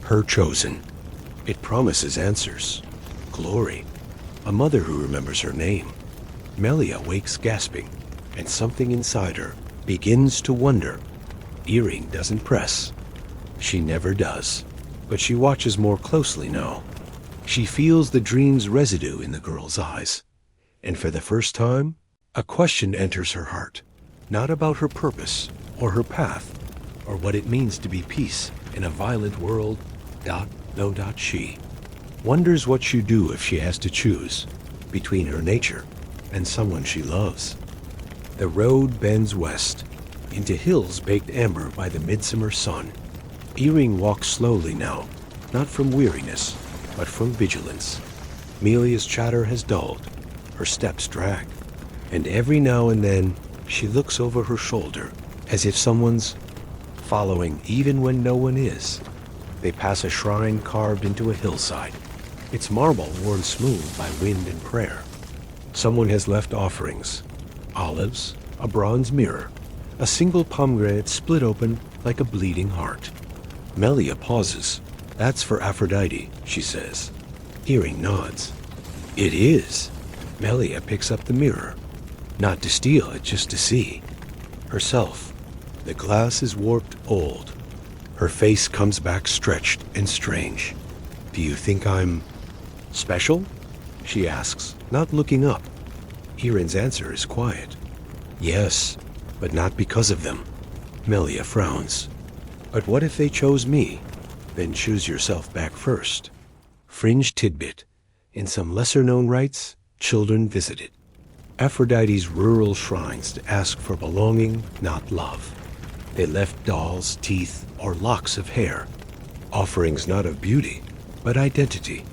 Her chosen. It promises answers, glory, a mother who remembers her name. Melia wakes gasping, and something inside her begins to wonder. Earring doesn't press. She never does. But she watches more closely now. She feels the dream's residue in the girl's eyes. And for the first time, a question enters her heart. Not about her purpose, or her path, or what it means to be peace in a violent world. No. She wonders what she'd do if she has to choose between her nature and someone she loves. The road bends west, into hills baked amber by the midsummer sun. Earring walks slowly now, not from weariness, but from vigilance. Melia's chatter has dulled. Her steps drag. And every now and then, she looks over her shoulder, as if someone's following even when no one is. They pass a shrine carved into a hillside. Its marble worn smooth by wind and prayer. Someone has left offerings. Olives, a bronze mirror, a single pomegranate split open like a bleeding heart. Melia pauses. "That's for Aphrodite," she says. Earring nods. "It is." Melia picks up the mirror. Not to steal it, just to see. Herself. The glass is warped old. Her face comes back stretched and strange. "Do you think I'm special?" she asks, not looking up. Erin's answer is quiet. "Yes, but not because of them." Melia frowns. "But what if they chose me? Then choose yourself back first." Fringe tidbit. In some lesser-known rites, children visited Aphrodite's rural shrines to ask for belonging, not love. They left dolls, teeth, or locks of hair. Offerings not of beauty, but identity.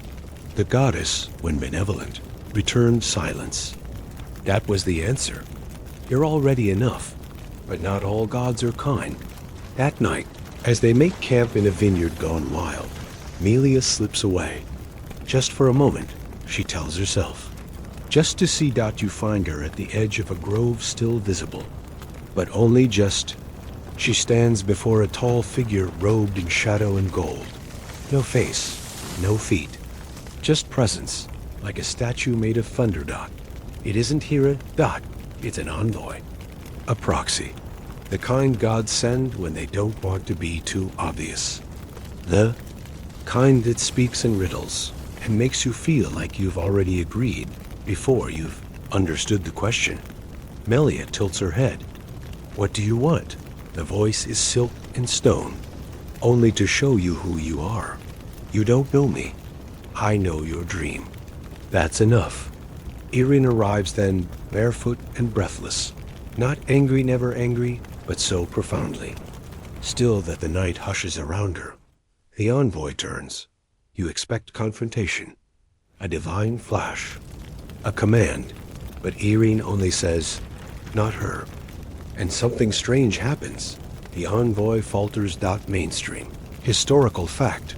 The goddess, when benevolent, returned silence. That was the answer. "You're already enough." But not all gods are kind. That night, as they make camp in a vineyard gone wild, Melia slips away. Just for a moment, she tells herself. Just to see you find her at the edge of a grove still visible. But only just. She stands before a tall figure robed in shadow and gold. No face, no feet. Just presence, like a statue made of thunder. It isn't Hera, it's an envoy. A proxy. The kind gods send when they don't want to be too obvious. The kind that speaks in riddles and makes you feel like you've already agreed before you've understood the question. Melia tilts her head. "What do you want?" The voice is silk and stone, only to show you who you are. "You don't know me. I know your dream." That's enough. Erin arrives then, barefoot and breathless. Not angry, never angry, but so profoundly. Still that the night hushes around her. The envoy turns. You expect confrontation. A divine flash. A command. But Erin only says, "Not her." And something strange happens. The envoy falters. Mainstream. Historical fact.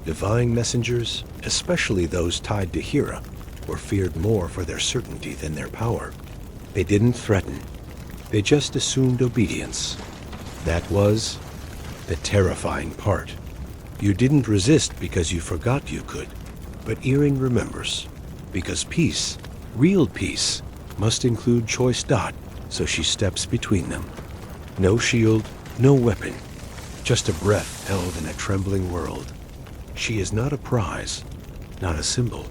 Divine messengers, especially those tied to Hera, were feared more for their certainty than their power. They didn't threaten. They just assumed obedience. That was the terrifying part. You didn't resist because you forgot you could. But Erin remembers. Because peace, real peace, must include choice. So she steps between them. No shield, no weapon. Just a breath held in a trembling world. She is not a prize, not a symbol,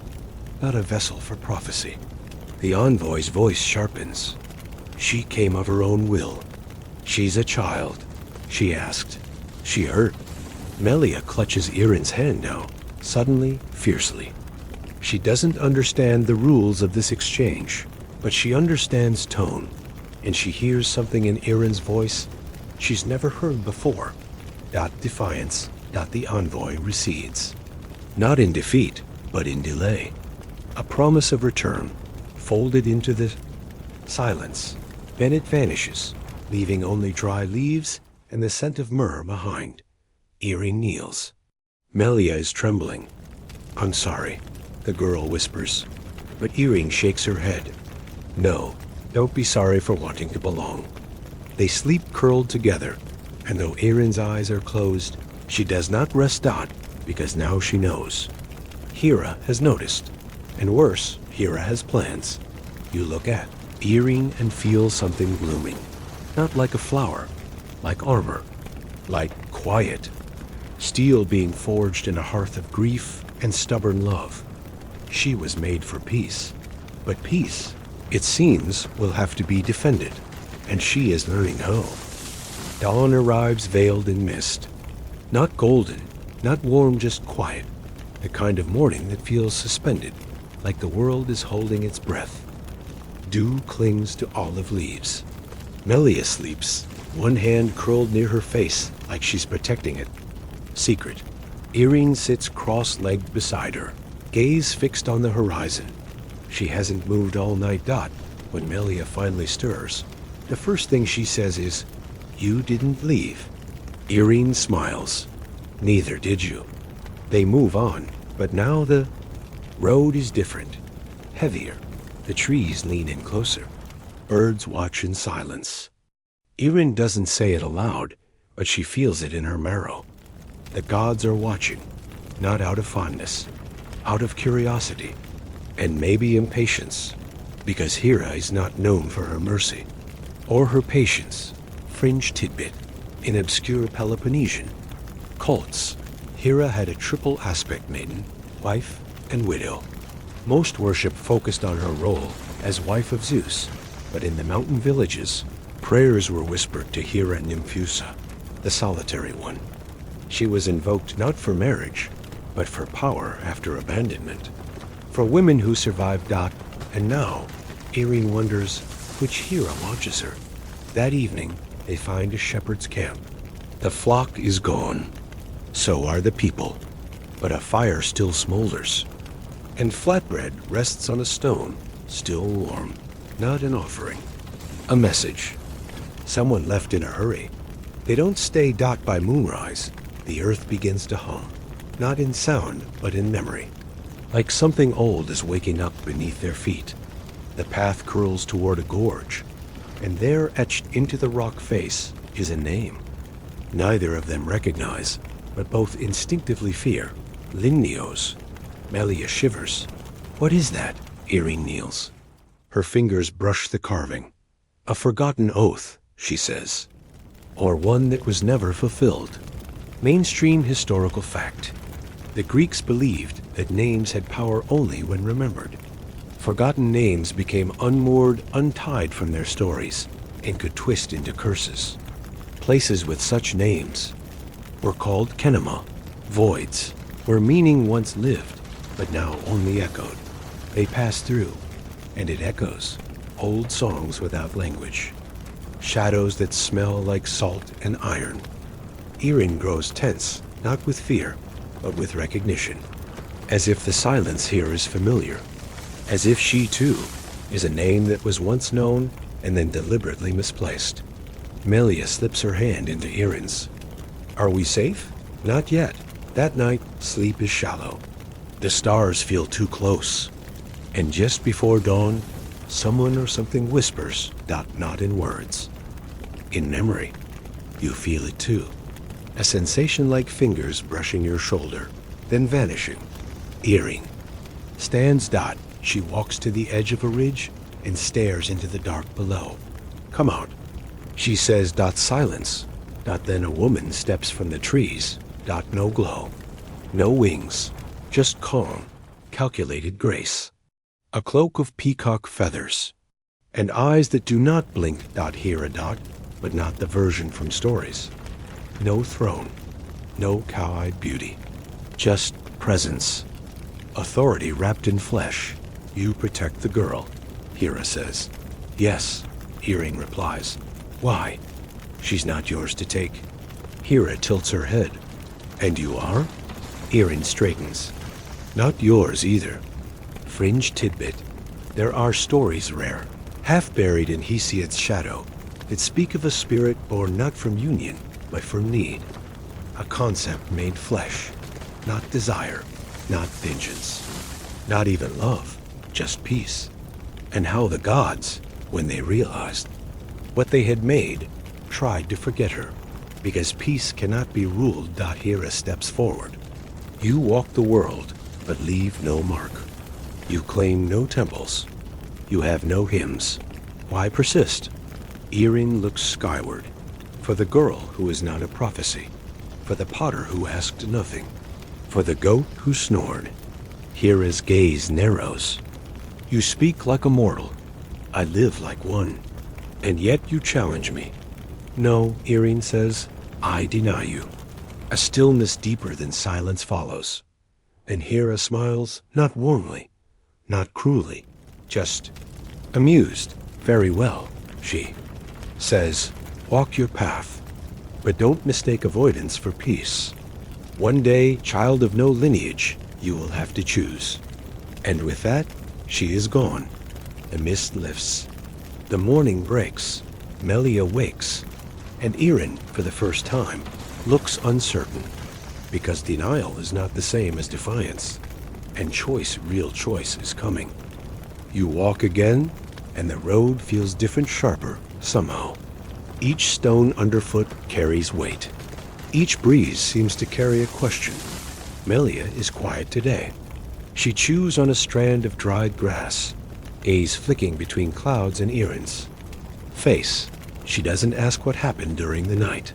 not a vessel for prophecy. The envoy's voice sharpens. She came of her own will. "She's a child," she asked. "She hurt." Melia clutches Erin's hand now, suddenly, fiercely. She doesn't understand the rules of this exchange, but she understands tone, and she hears something in Erin's voice she's never heard before. Defiance. The envoy recedes. Not in defeat, but in delay. A promise of return, folded into the silence. Then it vanishes, leaving only dry leaves and the scent of myrrh behind. Erin kneels. Melia is trembling. "I'm sorry," the girl whispers. But Erin shakes her head. "No, don't be sorry for wanting to belong." They sleep curled together, and though Erin's eyes are closed, she does not rest because now she knows. Hera has noticed, and worse, Hera has plans. You look at Erin and feel something blooming. Not like a flower, like armor, like quiet. Steel being forged in a hearth of grief and stubborn love. She was made for peace. But peace, it seems, will have to be defended, and she is learning how. Dawn arrives veiled in mist. Not golden, not warm, just quiet. The kind of morning that feels suspended, like the world is holding its breath. Dew clings to olive leaves. Melia sleeps, one hand curled near her face like she's protecting it. Secret. Erin sits cross-legged beside her. gaze fixed on the horizon. She hasn't moved all night. When Melia finally stirs, the first thing she says is, "You didn't leave." Irene smiles. "Neither did you." They move on, but now the road is different, heavier. The trees lean in closer. Birds watch in silence. Irene doesn't say it aloud, but she feels it in her marrow. The gods are watching, not out of fondness, out of curiosity, and maybe impatience, because Hera is not known for her mercy, or her patience. Fringe tidbit. In obscure Peloponnesian cults, Hera had a triple aspect: maiden, wife, and widow. Most worship focused on her role as wife of Zeus, but in the mountain villages, prayers were whispered to Hera Nymphusa, the solitary one. She was invoked not for marriage, but for power after abandonment. For women who survived. And now, Irene wonders which Hera watches her. That evening, they find a shepherd's camp. The flock is gone. So are the people. But a fire still smolders. And flatbread rests on a stone, still warm. Not an offering. A message. Someone left in a hurry. They don't stay. By moonrise, the earth begins to hum. Not in sound, but in memory. Like something old is waking up beneath their feet. The path curls toward a gorge, and there, etched into the rock face, is a name. Neither of them recognize, but both instinctively fear. Limnios. Melia shivers. What is that? Irene kneels. Her fingers brush the carving. A forgotten oath, she says. Or one that was never fulfilled. Mainstream historical fact. The Greeks believed that names had power only when remembered. Forgotten names became unmoored, untied from their stories, and could twist into curses. Places with such names were called kenema, voids, where meaning once lived, but now only echoed. They pass through, and it echoes, old songs without language. Shadows that smell like salt and iron. Irene grows tense, not with fear, but with recognition. As if the silence here is familiar. As if she, too, is a name that was once known and then deliberately misplaced. Melia slips her hand into Irene's. Are we safe? Not yet. That night, sleep is shallow. The stars feel too close. And just before dawn, someone or something whispers, not in words. In memory, you feel it too. A sensation like fingers brushing your shoulder, then vanishing. Irene stands. She walks to the edge of a ridge and stares into the dark below. Come out, she says. Silence. Then a woman steps from the trees. No glow, no wings, just calm, calculated grace. A cloak of peacock feathers, and eyes that do not blink. Hera. But not the version from stories. No throne, no cow-eyed beauty, just presence. Authority wrapped in flesh. You protect the girl, Hera says. Yes, Irene replies. Why? She's not yours to take. Hera tilts her head. And you are? Irene straightens. Not yours either. Fringe tidbit. There are stories rare, half buried in Hesiod's shadow, that speak of a spirit born not from union, but from need. A concept made flesh, not desire, not vengeance, not even love, just peace. And how the gods, when they realized what they had made, tried to forget her. Because peace cannot be ruled. Hera steps forward. You walk the world, but leave no mark. You claim no temples. You have no hymns. Why persist? Irene looks skyward. For the girl who is not a prophecy. For the potter who asked nothing. For the goat who snored. Hera's gaze narrows. You speak like a mortal. I live like one. And yet you challenge me. No, Irene says, I deny you. A stillness deeper than silence follows. And Hera smiles, not warmly, not cruelly, just amused. Very well, she says, walk your path, but don't mistake avoidance for peace. One day, child of no lineage, You will have to choose. And with that, she is gone. The mist lifts. The morning breaks. Melia wakes. And Erin, for the first time, looks uncertain. Because denial is not the same as defiance. And choice, real choice, is coming. You walk again, and the road feels different, sharper, somehow. Each stone underfoot carries weight. Each breeze seems to carry a question. Melia is quiet today. She chews on a strand of dried grass, gaze flicking between clouds and Erin's face. She doesn't ask what happened during the night,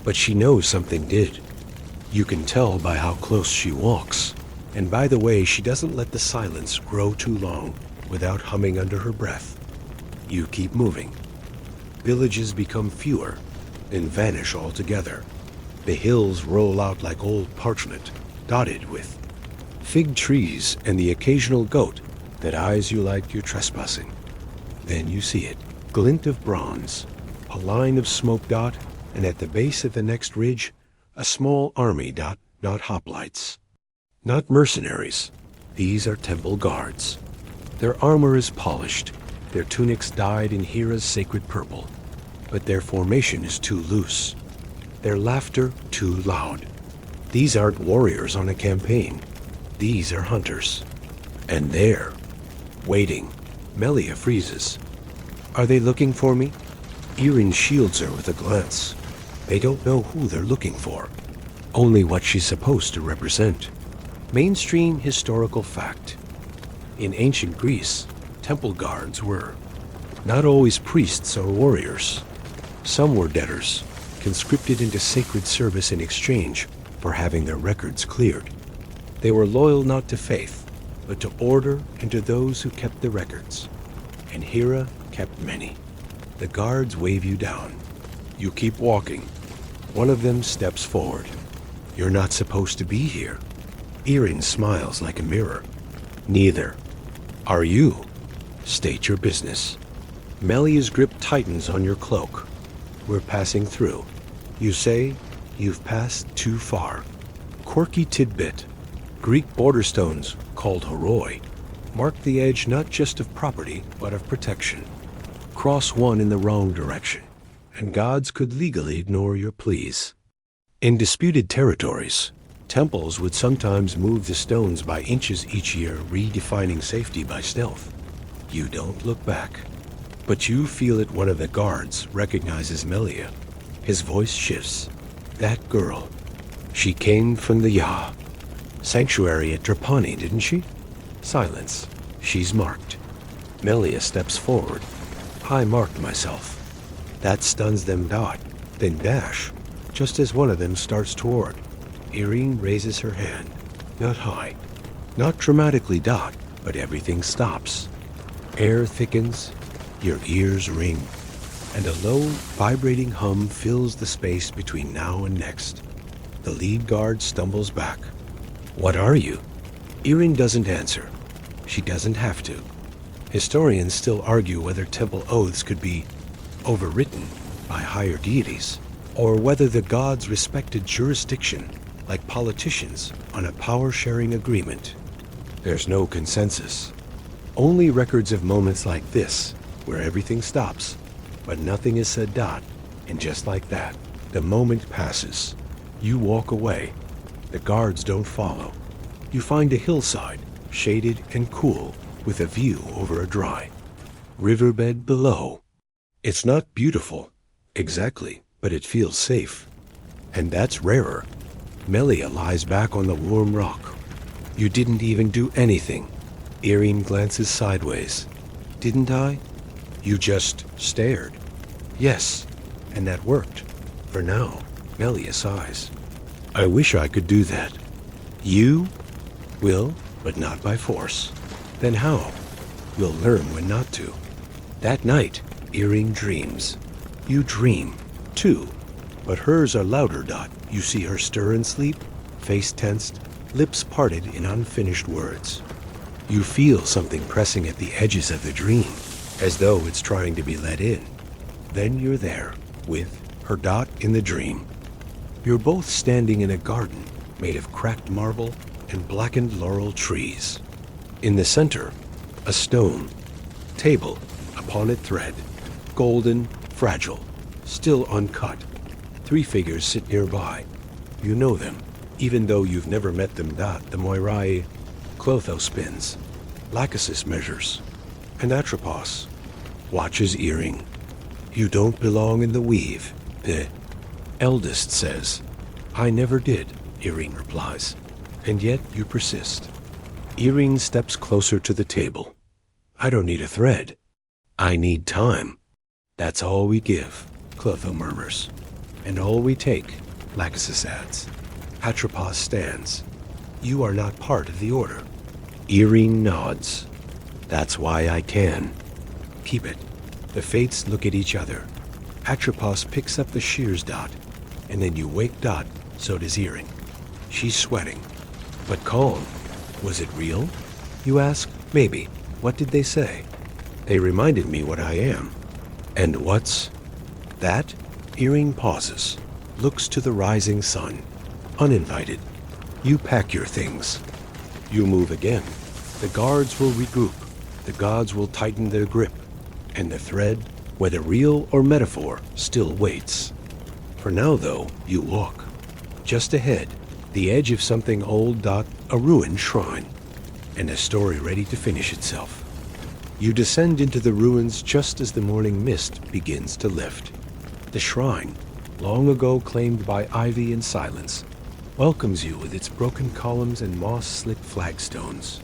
but she knows something did. You can tell by how close she walks, and by the way she doesn't let the silence grow too long without humming under her breath. You keep moving. Villages become fewer, then vanish altogether. The hills roll out like old parchment, dotted with fig trees and the occasional goat that eyes you like you're trespassing. Then you see it, glint of bronze, a line of smoke dot, and at the base of the next ridge, a small army dot, not hoplites. Not mercenaries. These are temple guards. Their armor is polished, their tunics dyed in Hera's sacred purple, but their formation is too loose. Their laughter too loud. These aren't warriors on a campaign. These are hunters. And there, waiting, Melia freezes. Are they looking for me? Erin shields her with a glance. They don't know who they're looking for. Only what she's supposed to represent. Mainstream historical fact. In ancient Greece, temple guards were not always priests or warriors. Some were debtors, conscripted into sacred service in exchange for having their records cleared. They were loyal not to faith, but to order and to those who kept the records. And Hera kept many. The guards wave you down. You keep walking. One of them steps forward. You're not supposed to be here. Erin smiles like a mirror. Neither are you. State your business. Melia's grip tightens on your cloak. We're passing through. You say, you've passed too far. Quirky tidbit. Greek border stones, called horoi, mark the edge not just of property, but of protection. Cross one in the wrong direction, and gods could legally ignore your pleas. In disputed territories, temples would sometimes move the stones by inches each year, redefining safety by stealth. You don't look back. But you feel it. One of the guards recognizes Melia. His voice shifts. That girl. She came from the Ya. Sanctuary at Trapani, didn't she? Silence. She's marked. Melia steps forward. I marked myself. That stuns them dot, then dash, just as one of them starts toward. Erin raises her hand. Not high. Not dramatically dot, but everything stops. Air thickens. Your ears ring, and a low, vibrating hum fills the space between now and next. The lead guard stumbles back. What are you? Erin doesn't answer. She doesn't have to. Historians still argue whether temple oaths could be overwritten by higher deities, or whether the gods respected jurisdiction like politicians on a power-sharing agreement. There's no consensus. Only records of moments like this, where everything stops, but nothing is said dot, and just like that, the moment passes. You walk away. The guards don't follow. You find a hillside, shaded and cool, with a view over a dry riverbed below. It's not beautiful, exactly, but it feels safe. And that's rarer. Melia lies back on the warm rock. You didn't even do anything. Erin glances sideways. Didn't I? You just stared. Yes, and that worked. For now. Melia sighs. I wish I could do that. You will, but not by force. Then how? You'll learn when not to. That night, Erin dreams. You dream, too. But hers are louder dot. You see her stir and sleep, face tensed, lips parted in unfinished words. You feel something pressing at the edges of the dream, as though it's trying to be let in. Then you're there, with her dot in the dream. You're both standing in a garden, made of cracked marble and blackened laurel trees. In the center, a stone table, upon it thread, golden, fragile, still uncut. 3 figures sit nearby. You know them, even though you've never met them. The Moirai, Clotho spins, Lachesis measures, and Atropos watches earring. You don't belong in the weave, the eldest says. I never did, Earring replies, and yet you persist. Earring steps closer to the table. I don't need a thread. I need time. That's all we give, Clotho murmurs. And all we take, Lachesis adds. Atropos stands. You are not part of the order. Earring nods. That's why I can. Keep it. The fates look at each other. Atropos picks up the shears dot, and then you wake Dot, so does Earring. She's sweating, but calm. Was it real? You ask? Maybe. What did they say? They reminded me what I am. And what's that? Earring pauses, looks to the rising sun. Uninvited. You pack your things. You move again. The guards will regroup. The gods will tighten their grip. And the thread, whether real or metaphor, still waits. For now, though, you walk. Just ahead, the edge of something old. A ruined shrine. And a story ready to finish itself. You descend into the ruins just as the morning mist begins to lift. The shrine, long ago claimed by ivy and silence, welcomes you with its broken columns and moss-slick flagstones.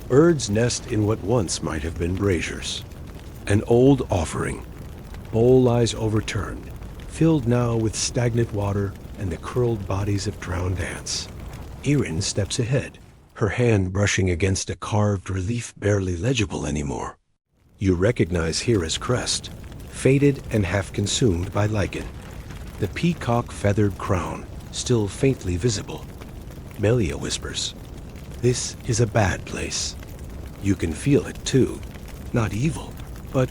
Birds nest in what once might have been braziers. An old offering. Bowl lies overturned, filled now with stagnant water and the curled bodies of drowned ants. Erin steps ahead, her hand brushing against a carved relief barely legible anymore. You recognize Hera's crest, faded and half consumed by lichen. The peacock-feathered crown, still faintly visible. Melia whispers, "This is a bad place." You can feel it, too. Not evil, but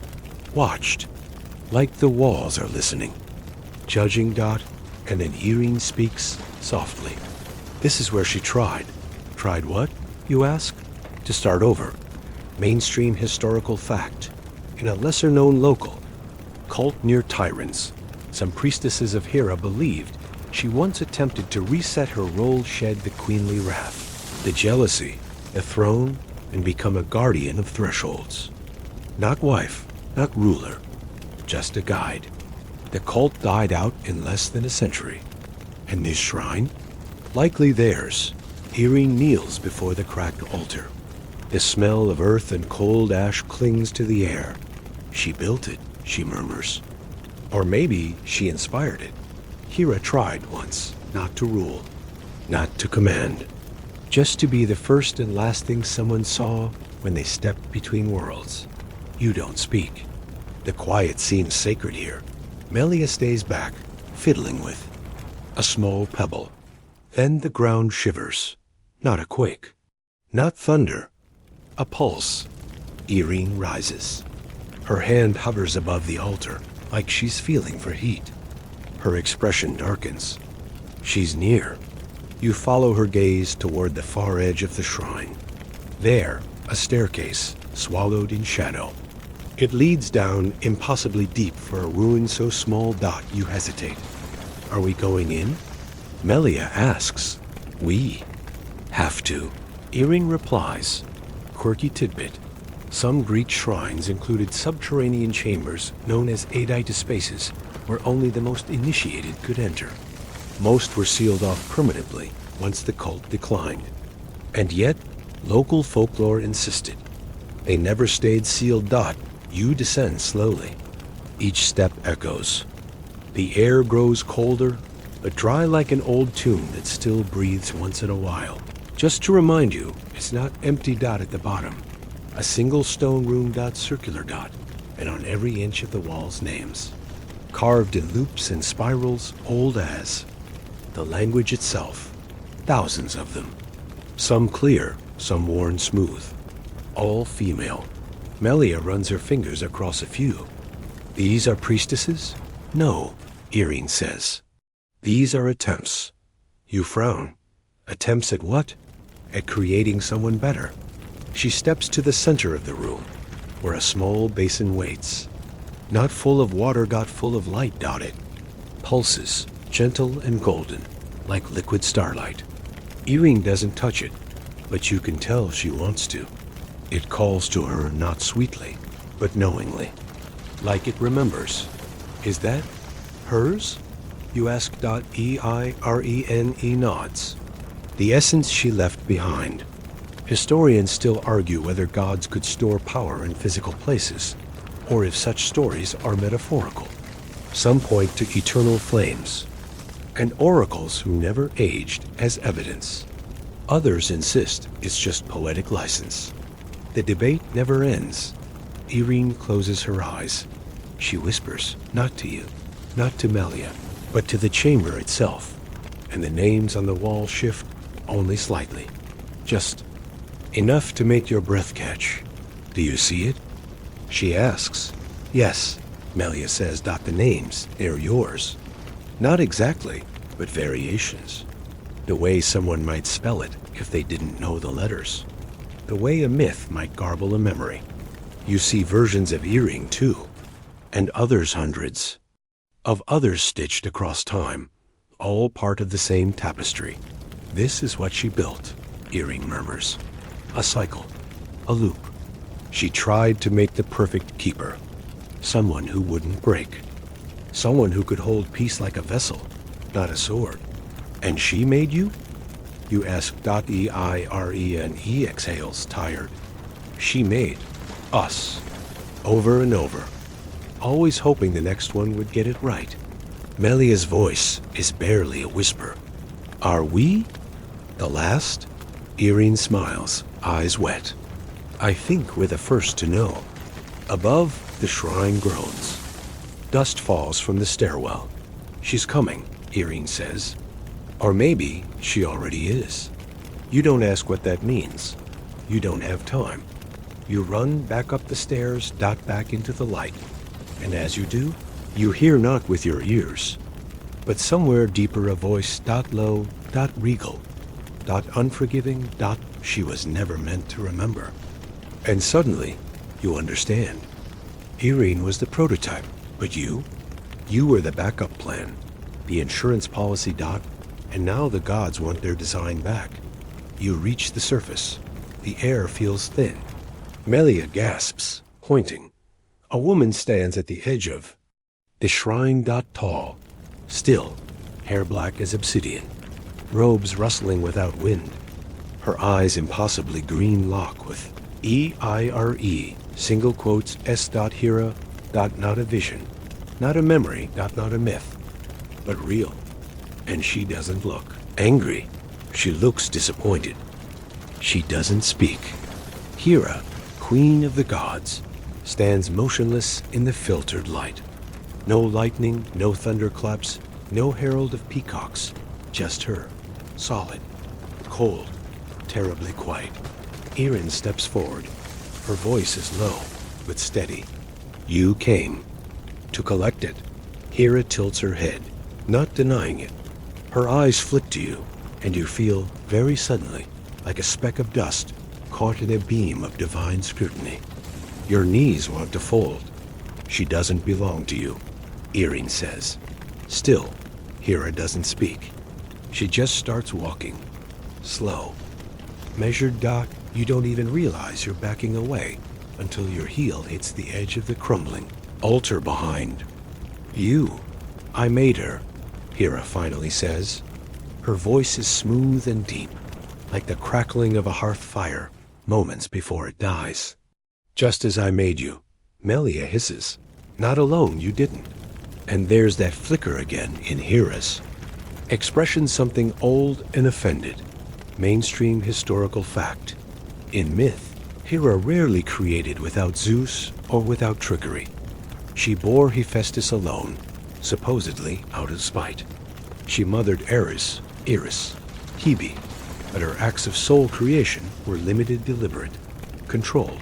watched. Like the walls are listening. Judging Dot, and then Earring speaks softly. This is where she tried. Tried what, you ask? To start over. Mainstream historical fact. In a lesser-known local. Cult near Tyrants. Some priestesses of Hera believed she once attempted to reset her role, shed the queenly wrath, the jealousy, a throne, and become a guardian of thresholds. Not wife, not ruler, just a guide. The cult died out in less than a century. And this shrine? Likely theirs. Earring kneels before the cracked altar. The smell of earth and cold ash clings to the air. She built it, she murmurs. Or maybe she inspired it. Hera tried once, not to rule, not to command. Just to be the first and last thing someone saw when they stepped between worlds. You don't speak. The quiet seems sacred here. Melia stays back, fiddling with a small pebble. Then the ground shivers. Not a quake. Not thunder. A pulse. Earring rises. Her hand hovers above the altar, like she's feeling for heat. Her expression darkens. She's near. You follow her gaze toward the far edge of the shrine. There, a staircase, swallowed in shadow. It leads down impossibly deep for a ruin so small Dot you hesitate. Are we going in? Melia asks. We have to. Earring replies. Quirky tidbit. Some Greek shrines included subterranean chambers known as Aedita spaces, where only the most initiated could enter. Most were sealed off permanently once the cult declined. And yet, local folklore insisted. They never stayed sealed. Dot. You descend slowly. Each step echoes. The air grows colder, but dry like an old tune that still breathes once in a while. Just to remind you, it's not empty. Dot at the bottom. A single stone room. Dot circular. Dot, and on every inch of the walls names. Carved in loops and spirals, old as the language itself. Thousands of them. Some clear, some worn smooth. All female. Melia runs her fingers across a few. These are priestesses? No, Earring says. These are attempts. You frown. Attempts at what? At creating someone better. She steps to the center of the room, where a small basin waits. Not full of water, got full of light, dotted. Pulses, gentle and golden, like liquid starlight. Irene doesn't touch it, but you can tell she wants to. It calls to her not sweetly, but knowingly. Like it remembers. Is that hers? You ask. Eirene nods. The essence she left behind. Historians still argue whether gods could store power in physical places, or if such stories are metaphorical. Some point to eternal flames, and oracles who never aged as evidence. Others insist it's just poetic license. The debate never ends. Irene closes her eyes. She whispers, not to you, not to Melia, but to the chamber itself, and the names on the wall shift only slightly. Just enough to make your breath catch. Do you see it? She asks. Yes, Melia says. The names, they're yours. Not exactly, but variations. The way someone might spell it if they didn't know the letters. The way a myth might garble a memory. You see versions of Irene too, and others hundreds. Of others stitched across time, all part of the same tapestry. This is what she built, Irene murmurs. A cycle, a loop. She tried to make the perfect keeper. Someone who wouldn't break. Someone who could hold peace like a vessel, not a sword. And she made you? You ask. Eirene exhales, tired. She made us. Over and over. Always hoping the next one would get it right. Melia's voice is barely a whisper. Are we the last? Irene smiles, eyes wet. I think we're the first to know. Above, the shrine groans. Dust falls from the stairwell. She's coming, Irene says. Or maybe she already is. You don't ask what that means. You don't have time. You run back up the stairs, back into the light. And as you do, you hear not with your ears, but somewhere deeper a voice, low, regal, unforgiving, she was never meant to remember. And suddenly, you understand. Irene was the prototype, but you were the backup plan, the insurance policy, and now the gods want their design back. You reach the surface. The air feels thin. Melia gasps, pointing. A woman stands at the edge of the shrine. Tall, still, hair black as obsidian, robes rustling without wind, her eyes impossibly green lock with E-I-R-E, single quotes S. Hera, not a vision, not a memory, not a myth, but real. And she doesn't look angry. She looks disappointed. She doesn't speak. Hera, queen of the gods, stands motionless in the filtered light. No lightning, no thunderclaps, no herald of peacocks, just her, solid, cold, terribly quiet. Irene steps forward. Her voice is low, but steady. You came to collect it. Hera tilts her head, not denying it. Her eyes flick to you, and you feel, very suddenly, like a speck of dust caught in a beam of divine scrutiny. Your knees want to fold. She doesn't belong to you, Irene says. Still, Hera doesn't speak. She just starts walking. Slow. Measured. You don't even realize you're backing away until your heel hits the edge of the crumbling altar behind. You. I made her, Hera finally says. Her voice is smooth and deep, like the crackling of a hearth fire moments before it dies. Just as I made you, Melia hisses. Not alone, you didn't. And there's that flicker again in Hera's expression, something old and offended. Mainstream historical fact. In myth, Hera rarely created without Zeus or without trickery. She bore Hephaestus alone, supposedly out of spite. She mothered Eris, Hebe, but her acts of soul creation were limited, deliberate, controlled,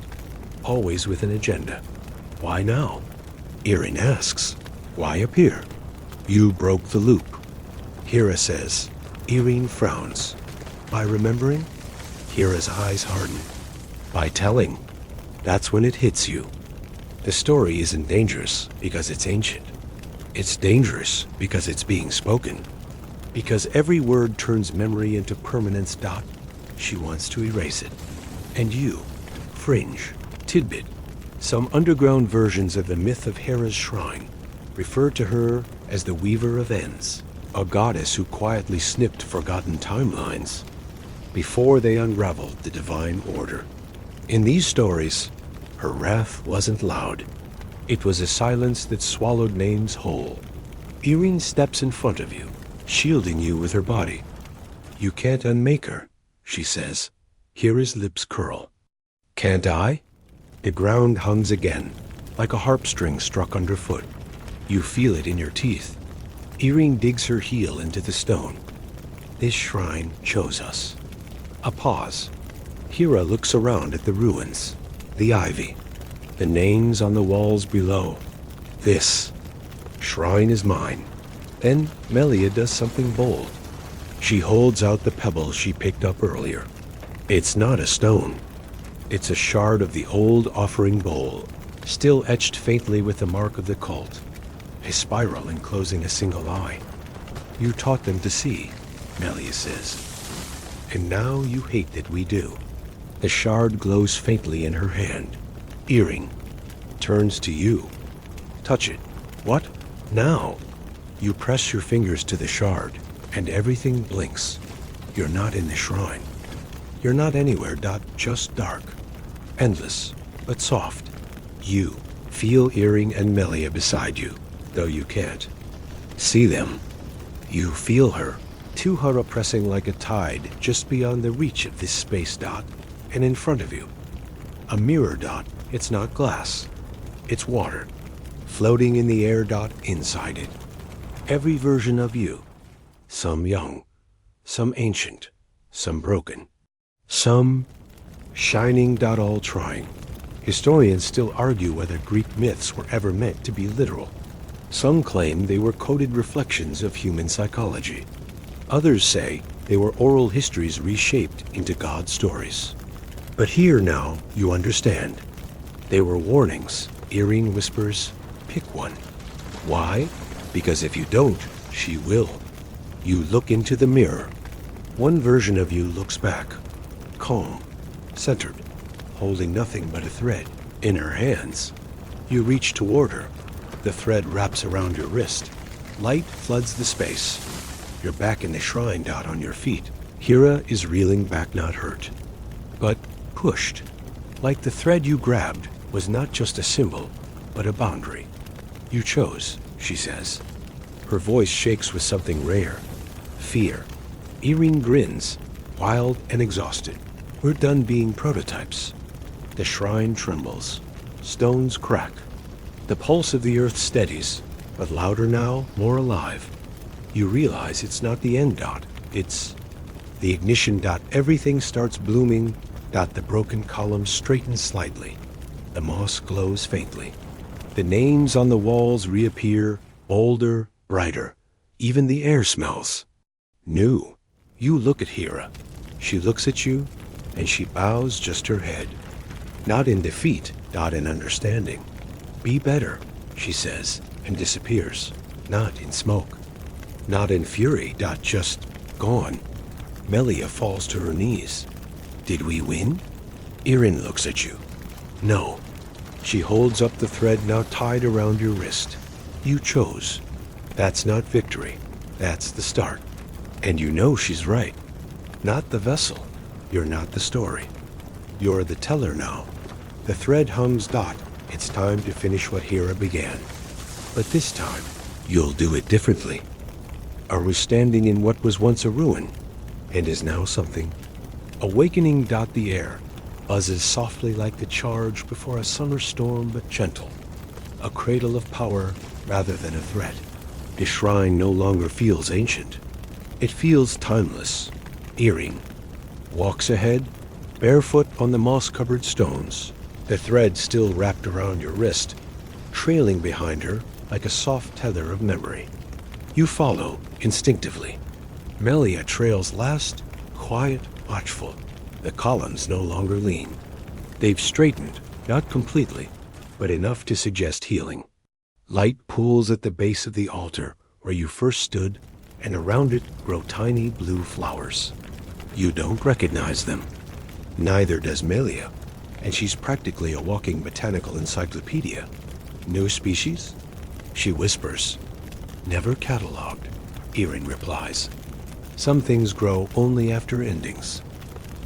always with an agenda. Why now? Irene asks. Why appear? You broke the loop. Hera says. Irene frowns. By remembering? Hera's eyes harden. By telling? That's when it hits you. The story isn't dangerous because it's ancient. It's dangerous because it's being spoken. Because every word turns memory into permanence. She wants to erase it. And you, fringe, tidbit, some underground versions of the myth of Hera's shrine refer to her as the Weaver of Ends, a goddess who quietly snipped forgotten timelines before they unraveled the divine order. In these stories, her wrath wasn't loud. It was a silence that swallowed names whole. Irene steps in front of you, shielding you with her body. You can't unmake her, she says. Hera's lips curl. Can't I? The ground hums again, like a harp string struck underfoot. You feel it in your teeth. Irene digs her heel into the stone. This shrine chose us. A pause. Hera looks around at the ruins, the ivy, the names on the walls below. This shrine is mine. Then Melia does something bold. She holds out the pebble she picked up earlier. It's not a stone. It's a shard of the old offering bowl, still etched faintly with the mark of the cult. A spiral enclosing a single eye. You taught them to see, Melia says. And now you hate that we do. The shard glows faintly in her hand. Earring turns to you. Touch it. What? Now. You press your fingers to the shard, and everything blinks. You're not in the shrine. You're not anywhere. Just dark. Endless, but soft. You feel Earring and Melia beside you, though you can't see them. You feel her, Tuhara pressing like a tide just beyond the reach of this space. And in front of you, a mirror. It's not glass. It's water, floating in the air. Inside it, every version of you. Some young, some ancient, some broken, some shining. All trying. Historians still argue whether Greek myths were ever meant to be literal. Some claim they were coded reflections of human psychology. Others say they were oral histories reshaped into God stories. But here now, you understand. They were warnings. Irene whispers, pick one. Why? Because if you don't, she will. You look into the mirror. One version of you looks back, calm, centered, holding nothing but a thread in her hands. You reach toward her. The thread wraps around your wrist. Light floods the space. You're back in the shrine. On your feet. Hera is reeling back, not hurt, but pushed. Like the thread you grabbed was not just a symbol, but a boundary. You chose, she says. Her voice shakes with something rare. Fear. Irene grins, wild and exhausted. We're done being prototypes. The shrine trembles. Stones crack. The pulse of the earth steadies, but louder now, more alive. You realize it's not the end. It's the ignition. Everything starts blooming. The broken columns straighten slightly. The moss glows faintly. The names on the walls reappear, bolder, brighter. Even the air smells new. You look at Hera. She looks at you, and she bows just her head. Not in defeat, in understanding. Be better, she says, and disappears. Not in smoke. Not in fury. Just gone. Melia falls to her knees. Did we win? Irene looks at you. No. She holds up the thread now tied around your wrist. You chose. That's not victory. That's the start. And you know she's right. Not the vessel. You're not the story. You're the teller now. The thread hums. It's time to finish what Hera began. But this time, you'll do it differently. Are we standing in what was once a ruin, and is now something? Awakening. The air buzzes softly like the charge before a summer storm, but gentle. A cradle of power rather than a threat. The shrine no longer feels ancient. It feels timeless. Earring walks ahead, barefoot on the moss-covered stones, the thread still wrapped around your wrist, trailing behind her like a soft tether of memory. You follow instinctively. Melia trails last, quiet, watchful. The columns no longer lean. They've straightened, not completely, but enough to suggest healing. Light pools at the base of the altar where you first stood, and around it grow tiny blue flowers. You don't recognize them. Neither does Melia, and she's practically a walking botanical encyclopedia. New species? She whispers. Never catalogued, Erin replies. Some things grow only after endings.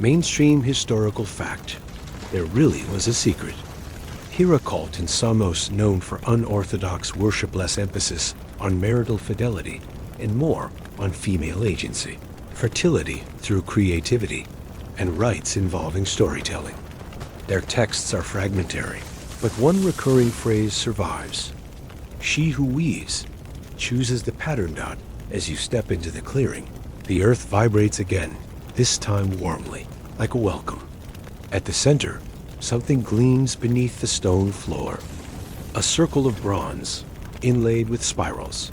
Mainstream historical fact. There really was a secret. Hera cult in Samos known for unorthodox worship-less emphasis on marital fidelity and more on female agency, fertility through creativity, and rites involving storytelling. Their texts are fragmentary, but one recurring phrase survives. She who weaves chooses the pattern dot as you step into the clearing. The earth vibrates again, this time warmly, like a welcome. At the center, something gleams beneath the stone floor. A circle of bronze, inlaid with spirals.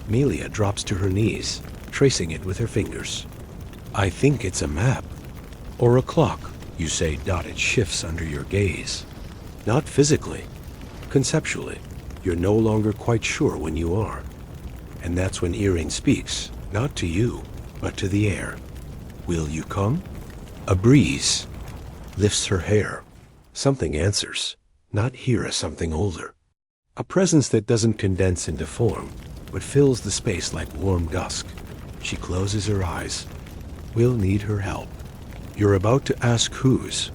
Melia drops to her knees, tracing it with her fingers. I think it's a map. Or a clock, you say. It shifts under your gaze. Not physically. Conceptually, you're no longer quite sure when you are. And that's when Erin speaks, not to you, but to the air. Will you come? A breeze lifts her hair. Something answers, not Hera, something older. A presence that doesn't condense into form, but fills the space like warm dusk. She closes her eyes. We'll need her help. You're about to ask whose,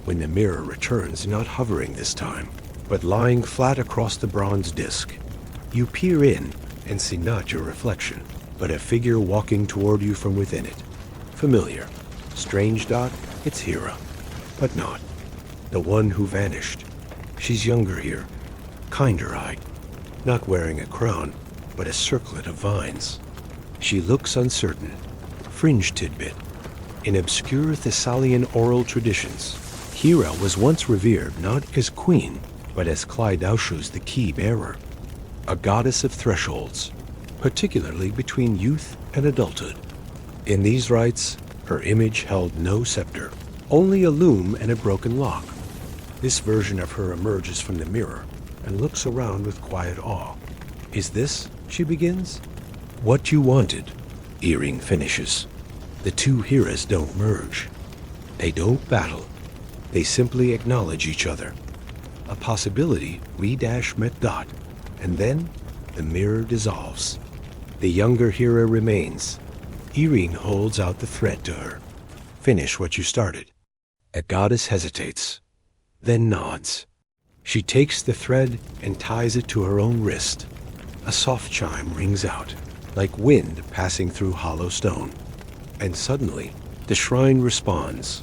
when the mirror returns, not hovering this time, but lying flat across the bronze disc. You peer in and see not your reflection, but a figure walking toward you from within it. Familiar. Strange. It's Hera. But not. The one who vanished. She's younger here, kinder-eyed, not wearing a crown, but a circlet of vines. She looks uncertain. Fringe tidbit. In obscure Thessalian oral traditions, Hera was once revered not as queen, but as Clydaushus, the key bearer, a goddess of thresholds, particularly between youth and adulthood. In these rites, her image held no scepter, only a loom and a broken lock. This version of her emerges from the mirror and looks around with quiet awe. Is this, she begins? What you wanted, Erin finishes. The two Heras don't merge. They don't battle. They simply acknowledge each other. A possibility re-met. And then the mirror dissolves. The younger Hera remains. Erin holds out the thread to her. Finish what you started. A goddess hesitates, then nods. She takes the thread and ties it to her own wrist. A soft chime rings out, like wind passing through hollow stone. And suddenly, the shrine responds.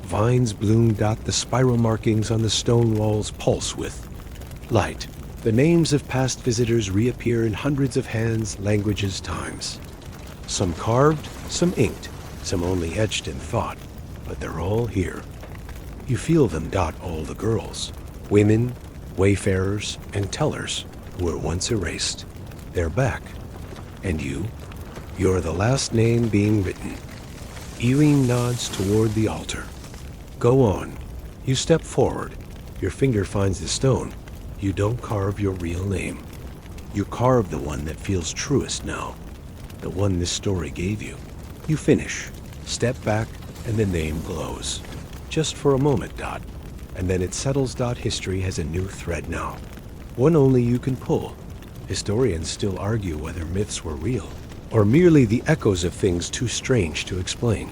Vines bloom. The spiral markings on the stone walls pulse with light. The names of past visitors reappear in hundreds of hands, languages, times. Some carved, some inked, some only etched in thought, but they're all here. You feel them. All the girls, women, wayfarers, and tellers who were once erased. They're back. And you're the last name being written. Erin nods toward the altar. Go on. You step forward. Your finger finds the stone. You don't carve your real name. You carve the one that feels truest now. The one this story gave you. You finish. Step back, and the name glows. Just for a moment. And then it settles. History has a new thread now. One only you can pull. Historians still argue whether myths were real, or merely the echoes of things too strange to explain.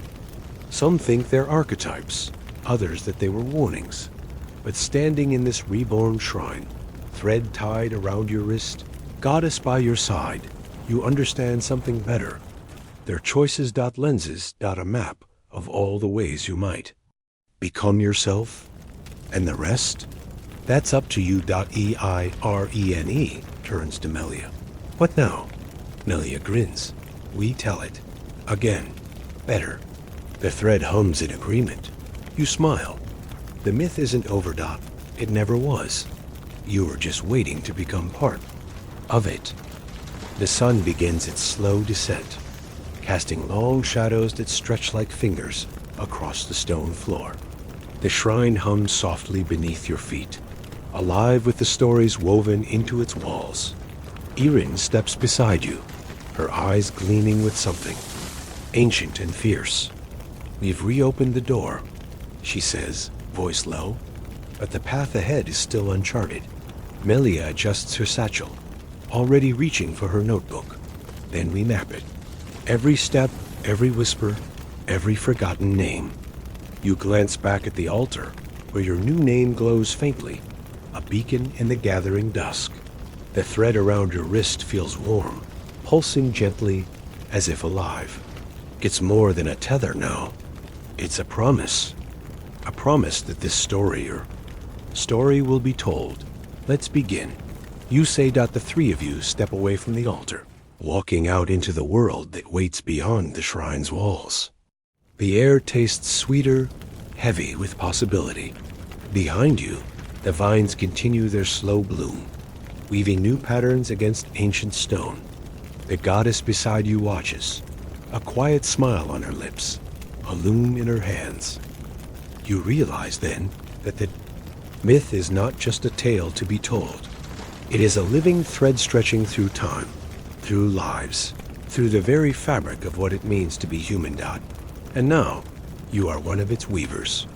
Some think they're archetypes, others that they were warnings. But standing in this reborn shrine, thread tied around your wrist, goddess by your side, you understand something better. Their choices. Lenses. A map of all the ways you might become yourself, and the rest? That's up to you. Eirene turns to Melia. What now? Melia grins. We tell it. Again. Better. The thread hums in agreement. You smile. The myth isn't over. It never was. You were just waiting to become part of it. The sun begins its slow descent. casting long shadows that stretch like fingers across the stone floor. The shrine hums softly beneath your feet, alive with the stories woven into its walls. Erin steps beside you, her eyes gleaming with something, ancient and fierce. "We've reopened the door," she says, voice low, but the path ahead is still uncharted. Melia adjusts her satchel, already reaching for her notebook. Then we map it. Every step, every whisper, every forgotten name. You glance back at the altar, where your new name glows faintly, a beacon in the gathering dusk. The thread around your wrist feels warm, pulsing gently, as if alive. It's more than a tether now. It's a promise. A promise that this story will be told. Let's begin. You say. The three of you step away from the altar, walking out into the world that waits beyond the shrine's walls. The air tastes sweeter, heavy with possibility. Behind you, the vines continue their slow bloom, weaving new patterns against ancient stone. The goddess beside you watches, a quiet smile on her lips, a loom in her hands. You realize then that the myth is not just a tale to be told. It is a living thread stretching through time, through lives, through the very fabric of what it means to be human. And now, you are one of its weavers.